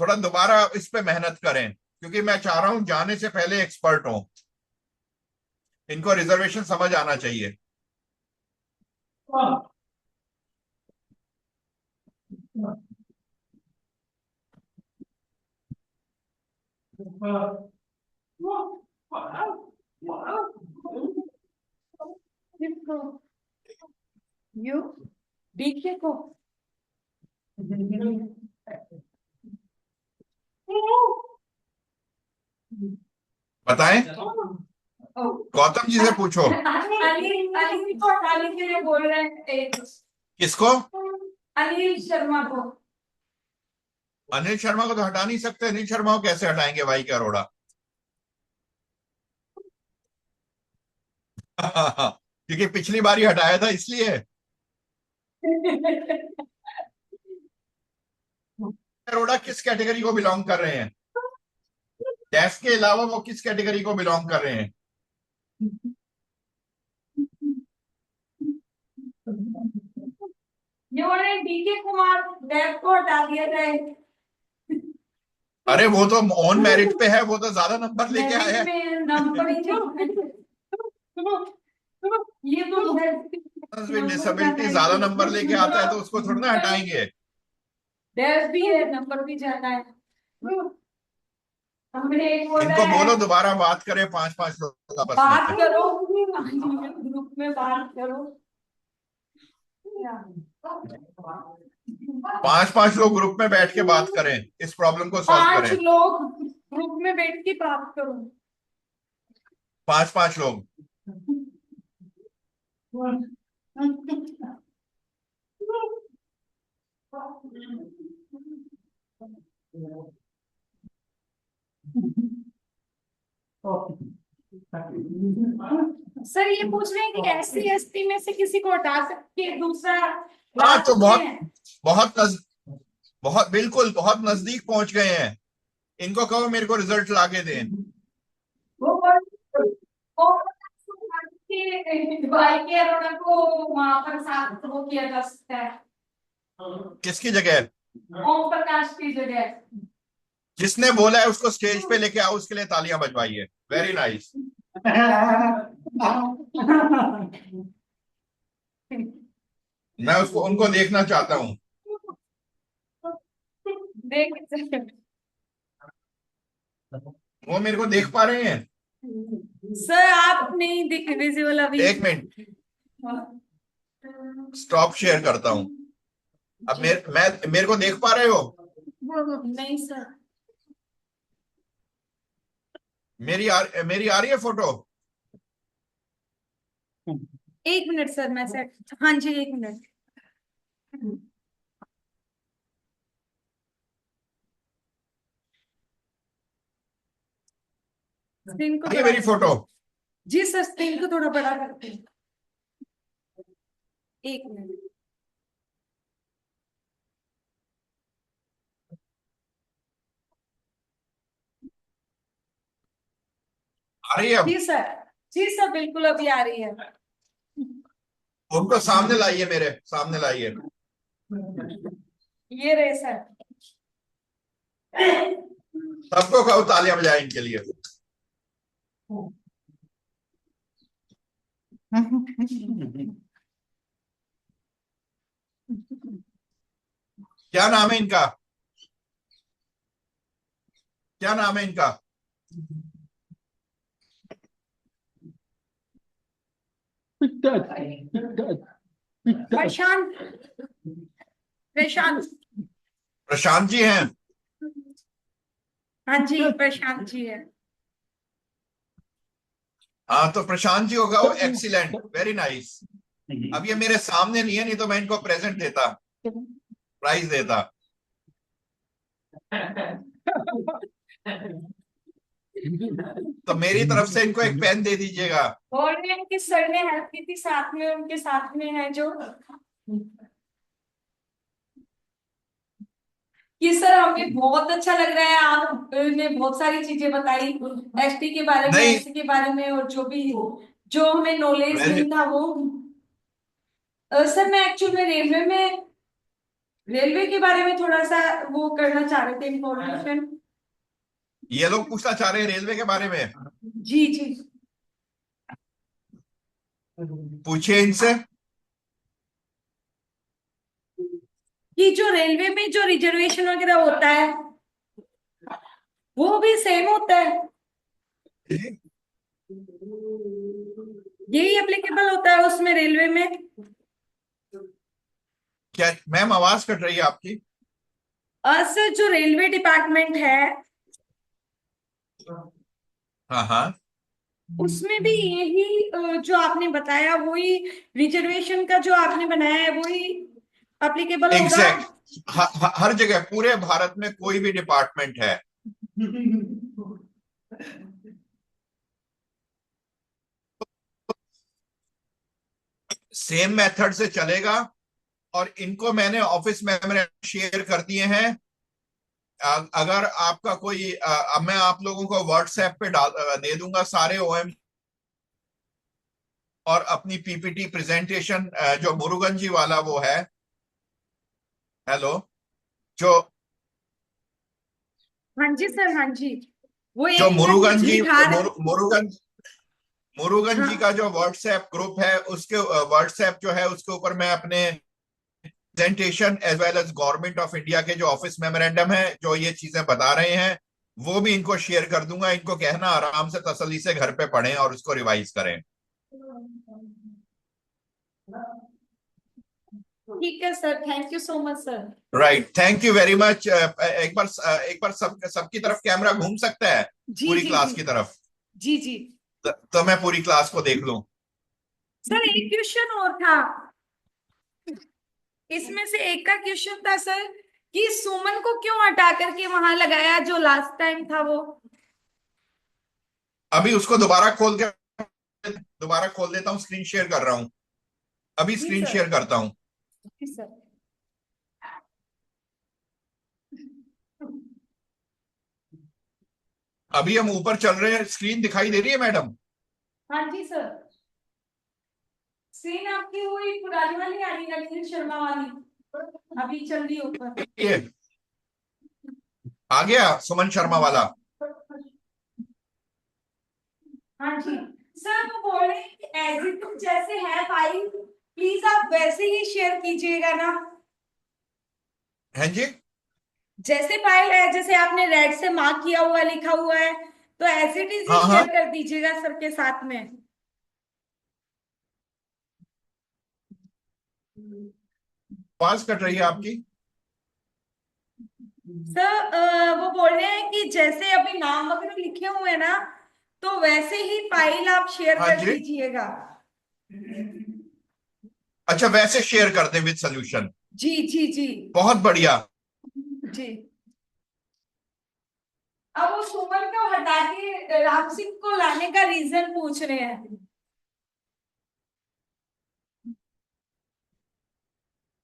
थोड़ा दोबारा इस पे मेहनत करें, क्योंकि मैं चाह रहा हूं जाने से पहले एक्सपर्ट हो, इनको रिजर्वेशन समझ आना चाहिए। यू डीके को बताएं, गौतम जी से पूछो। अनिल को हटाने के लिए बोल रहे हैं। किसको? अनिल शर्मा को। अनिल शर्मा को तो हटा नहीं सकते। अनिल शर्मा को कैसे हटाएंगे भाई के अरोड़ा? क्योंकि पिछली बार ही हटाया था इसलिए। अरोड़ा किस कैटेगरी को बिलोंग कर रहे हैं? डेफ के अलावा वो किस कैटेगरी को बिलोंग कर रहे हैं? ये बोल रहे डीके कुमार डेफ को हटा दिया जाए। अरे वो तो ऑन मेरिट पे है, वो तो ज्यादा नंबर लेके आया है। नंबर ही ये तो डिसेबिलिटी ज्यादा नंबर लेके आता है तो उसको थोड़ा ना हटाएंगे। डेफ भी है, नंबर भी ज्यादा है। हमने एक बोला इनको है, बोलो दोबारा बात करें 5-5 लोग आपस बात में। करो ग्रुप में बात करो। 5-5 लोग ग्रुप में बैठ के बात करें, इस प्रॉब्लम को सॉल्व 5 करें। लोग ग्रुप में बैठ के बात करो। 5-5 लोग। सर ये पूछ रहे हैं कि एससी एसटी में से किसी को हटा सकते दूसरा हाँ तो सकते हैं? बहुत बिल्कुल बहुत नजदीक पहुंच गए हैं। इनको कहो मेरे को रिजल्ट लाके दें। भाई के अरोड़ा को वहां पर साथ वो किया जा सकता है, किसकी जगह? ओम प्रकाश की जगह। जिसने बोला है उसको स्टेज पे लेके आओ, उसके लिए तालियां बजवाइए। Very nice. मैं उसको उनको देखना चाहता हूँ। देख वो मेरे को देख पा रहे हैं? सर आप नहीं दिख विजिबल अभी। एक मिनट, स्टॉप शेयर करता हूँ। अब मेरे को देख पा रहे हो? नहीं सर। मेरी आ रही है फोटो? एक मिनट सर, मैं सेट। हाँ जी, एक मिनट। स्क्रीन को आ रही है मेरी फोटो? जी सर, स्क्रीन को थोड़ा बड़ा करते हैं। एक मिनट। आ रही है अब? जी सर, जी सर, बिल्कुल अभी आ रही है। उनको सामने लाइए, मेरे सामने लाइए। ये रहे सर। सबको कहो तालियां बजाए इनके लिए। क्या नाम है इनका? क्या नाम है इनका? प्रशांत। प्रशांत। प्रशांत जी हैं? हाँ जी, प्रशांत जी है। हाँ तो प्रशांत जी होगा वो। Excellent, very nice. अब ये मेरे सामने नहीं है, नहीं तो मैं इनको प्रेजेंट देता, प्राइज देता। तो मेरी तरफ से इनको एक पेन दे दीजिएगा। और उनके सर ने हेल्प की थी, साथ में उनके साथ में है जो कि सर हमें बहुत अच्छा लग रहा है, आपने बहुत सारी चीजें बताई एसटी के बारे में, नहीं, एससी के बारे में, और जो भी जो हमें नॉलेज नहीं था वो। सर मैं एक्चुअल में रेलवे में रेलवे के बारे में थोड़ा सा वो करना चाह रहे थे इंफॉर्मेशन। ये लोग पूछना चाह रहे हैं रेलवे के बारे में, जी जी। पूछिए इनसे। कि जो रेलवे में जो रिजर्वेशन वगैरह होता है वो भी सेम होता है, यही एप्लीकेबल होता है उसमें रेलवे में? क्या मैम, आवाज कट रही है आपकी? सर जो रेलवे डिपार्टमेंट है हाँ हाँ, उसमें भी यही जो आपने बताया वही रिजर्वेशन का जो आपने बनाया है वही एप्लीकेबल होगा? एग्जैक्ट। हर जगह पूरे भारत में कोई भी डिपार्टमेंट है, सेम मेथड से चलेगा। और इनको मैंने ऑफिस में शेयर कर दिए हैं। अगर आपका कोई अब मैं आप लोगों को व्हाट्सएप पे दे दूंगा सारे ओएम और अपनी पीपीटी प्रेजेंटेशन, जो मुरुगन जी वाला वो है। हेलो, जो हाँ जी सर, हाँ जी। वो जो एक मिनट मुरुगन कुछ जी दिखा रहे। मुरुगन मुरुगन जी हाँ का जो व्हाट्सएप ग्रुप है, उसके व्हाट्सएप जो है उसके ऊपर मैं अपने presentation as well as government of India के जो ऑफिस मेमोरेंडम है, जो ये चीजें बता रहे हैं, वो भी इनको शेयर कर दूंगा। इनको कहना आराम से तसल्ली से घर पे पढ़ें और उसको रिवाइज करें। ठीक है sir, thank you so much sir. Right, thank you very much. एक बार सबकी तरफ कैमरा घूम सकता है, जी पूरी जी क्लास जी। की तरफ? जी जी। तो मैं पूरी क्लास को देख लूं। सर एक क्वेश्चन और था, इसमें से एक का क्वेश्चन था सर कि सुमन को क्यों हटा करके वहां लगाया जो लास्ट टाइम था वो? अभी उसको दोबारा खोल देता हूँ, स्क्रीन शेयर कर रहा हूँ। अभी जी स्क्रीन सर। शेयर करता हूँ। जी सर। अभी हम ऊपर चल रहे हैं, स्क्रीन दिखाई दे रही है मैडम? हाँ जी सर। स्क्रीन आपकी हुई पुरानी वाली आ रही है, शर्मा वाली अभी चल रही है ऊपर। ये आ गया सुमन शर्मा वाला। हाँ जी। सर वो बोल रहे हैं कि एज इट जैसे है फाइल, प्लीज आप वैसे ही शेयर कीजिएगा ना। हैं जी? जैसे फाइल है, जैसे आपने रेड से मार्क किया हुआ लिखा हुआ है, तो एज इट इज ही हाँ शेयर हाँ, कर दीजिएगा सर के साथ में। आवाज कट रही है आपकी। सर वो बोल रहे हैं कि जैसे अभी नाम वगैरह लिखे हुए हैं ना, तो वैसे ही फाइल आप शेयर हाँ कर जी, दीजिएगा। अच्छा वैसे शेयर कर दे विद सोल्यूशन। जी जी जी। बहुत बढ़िया। जी। अब वो सुमन को हटा के राम सिंह को लाने का रीजन पूछ रहे हैं।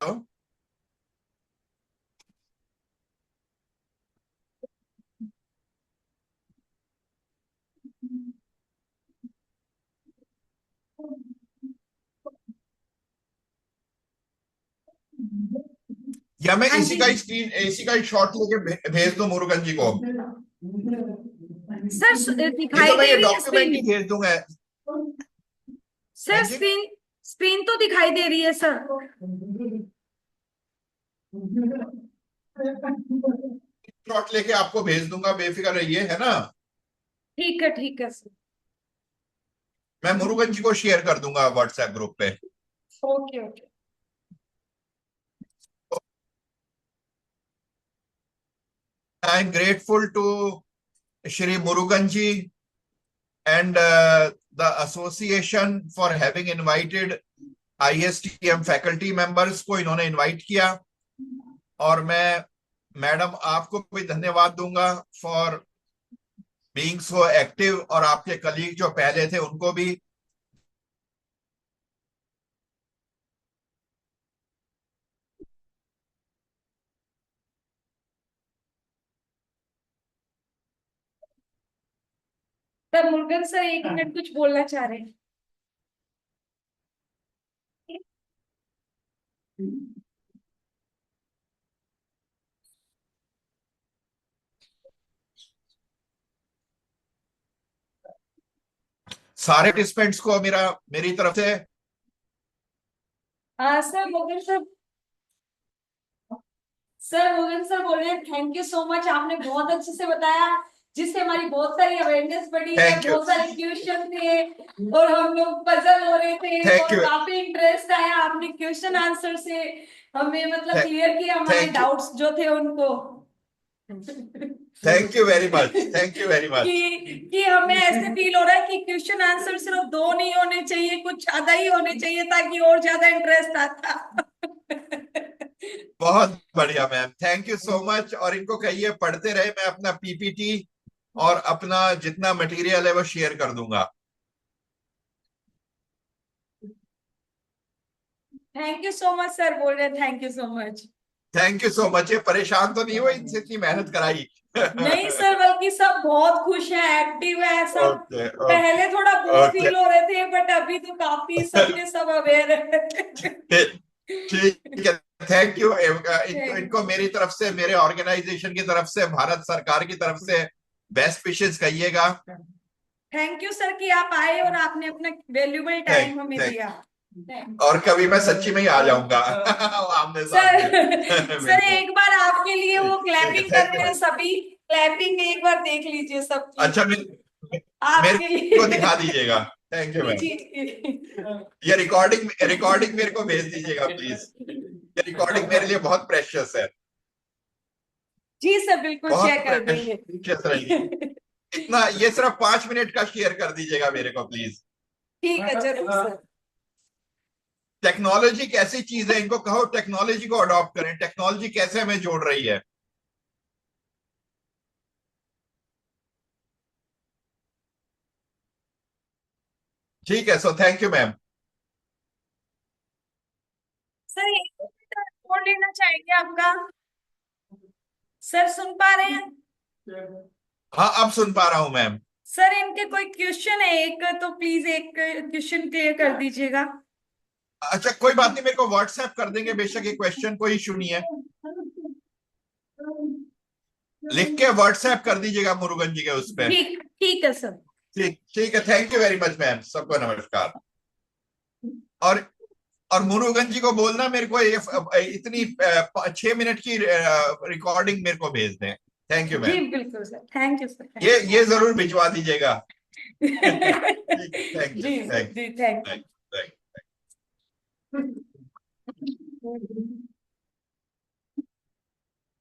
तो या मैं हाँ इसी जी। का स्क्रीन, इसी का शॉट लेके भेज दूं मुरुगन जी को? सर नहीं तो दिखाई मैं दे ये रही है डॉक्यूमेंट ही स्क्रीन? भेज दूंगा। हैं सर जी, स्क्रीन, स्क्रीन तो दिखाई दे रही है सर। शॉट लेके आपको भेज दूंगा, बेफिक्र रहिए, है ना? ठीक है सर। मैं मुरुगन जी को शेयर कर दूंगा व्हाट्सएप ग्रुप पे। Okay okay. I am grateful to Shri Murugan ji and the association for having invited ISTM faculty members को इन्होंने इनवाइट किया। और मैं मैडम आपको भी धन्यवाद दूंगा फॉर बीइंग सो एक्टिव, और आपके कलीग जो पहले थे उनको भी। सर मुर्गन सर एक मिनट कुछ बोलना चाह रहे हैं। सारे पार्टिसिपेंट्स को मेरी तरफ से सर मोगन सर, मोगन सर बोल रहे हैं थैंक यू सो मच, आपने बहुत अच्छे से बताया जिससे हमारी बहुत सारी अवेयरनेस बढ़ी है, Thank you. बहुत सारे क्वेश्चन थे और हम लोग पजल हो रहे थे Thank और you. काफी इंटरेस्ट आया, आपने क्वेश्चन आंसर से हमें मतलब Thank- क्लियर किया हमारे Thank you. डाउट्स जो थे उनको। Thank you very much, thank you very much. कि हमें ऐसे फील हो रहा है कि क्वेश्चन आंसर सिर्फ 2 नहीं होने चाहिए, कुछ ज्यादा ही होने चाहिए ताकि और ज्यादा इंटरेस्ट आता। बहुत बढ़िया ma'am, thank you so much. और इनको कहिए पढ़ते रहे, मैं अपना पीपीटी और अपना जितना मटेरियल है वो शेयर कर दूंगा। Thank you so much sir बोल रहे हैं, thank you so much. Thank you so much. ये परेशान तो नहीं हुए इनसे इतनी मेहनत कराई? नहीं सर, बल्कि सब बहुत खुश है, एक्टिव है सब। ओके, पहले थोड़ा बोर ओके। फील हो रहे थे बट अभी तो काफी सबके सब अवेयर है। ठीक है, थैंक यू। इनको मेरी तरफ से, मेरे ऑर्गेनाइजेशन की तरफ से, भारत सरकार की तरफ से बेस्ट विशेस कहिएगा। थैंक यू सर कि आप आए और आपने अपना वैल्यूबल टाइम हमें thank- दिया। और कभी मैं सच्ची में ही आ जाऊंगा आमने सर सामने। सर एक बार आपके लिए वो क्लैपिंग ठीक है, कर रहे हैं सभी, क्लैपिंग एक बार देख लीजिए सबकी। अच्छा, आपके मेरे लिए को दिखा दीजिएगा। Thank you ma'am. जी ये रिकॉर्डिंग मेरे को भेज दीजिएगा प्लीज। ये रिकॉर्डिंग मेरे लिए बहुत प्रेशियस है, जी सर बिल्कुल बहुत शेयर कर देंगे। प्रेशियस रहेगी। इतना, ये सिर्फ 5 मिनट का शेयर कर दीजिएगा मेरे को प्लीज। ठीक है जरूर सर। टेक्नोलॉजी कैसी चीज है, इनको कहो टेक्नोलॉजी को अडॉप्ट करें। टेक्नोलॉजी कैसे हमें जोड़ रही है। ठीक है, so thank you ma'am. Sir एक रिपोर्ट लेना चाहेंगे आपका, सर सुन पा रहे हैं? हाँ, अब सुन पा रहा हूं मैम। सर इनके कोई क्वेश्चन है एक, तो प्लीज एक क्वेश्चन क्लियर कर दीजिएगा। अच्छा, कोई बात नहीं, मेरे को व्हाट्सएप कर देंगे बेशक, ये क्वेश्चन कोई इशू नहीं है। लिख के व्हाट्सएप कर दीजिएगा मुरुगन जी के उस पे। ठीक ठीक है सर। ठीक है, thank you very much ma'am, सबको नमस्कार। और मुरुगन जी को बोलना मेरे को ये इतनी 6 मिनट की रिकॉर्डिंग मेरे को भेज दें। थैंक यू जी मैम। बिल्कुल सर, थैंक यू सर। ये जरूर भिजवा दीजिएगा। थैंक जी यू, जी थैंक थैंक यू। यू।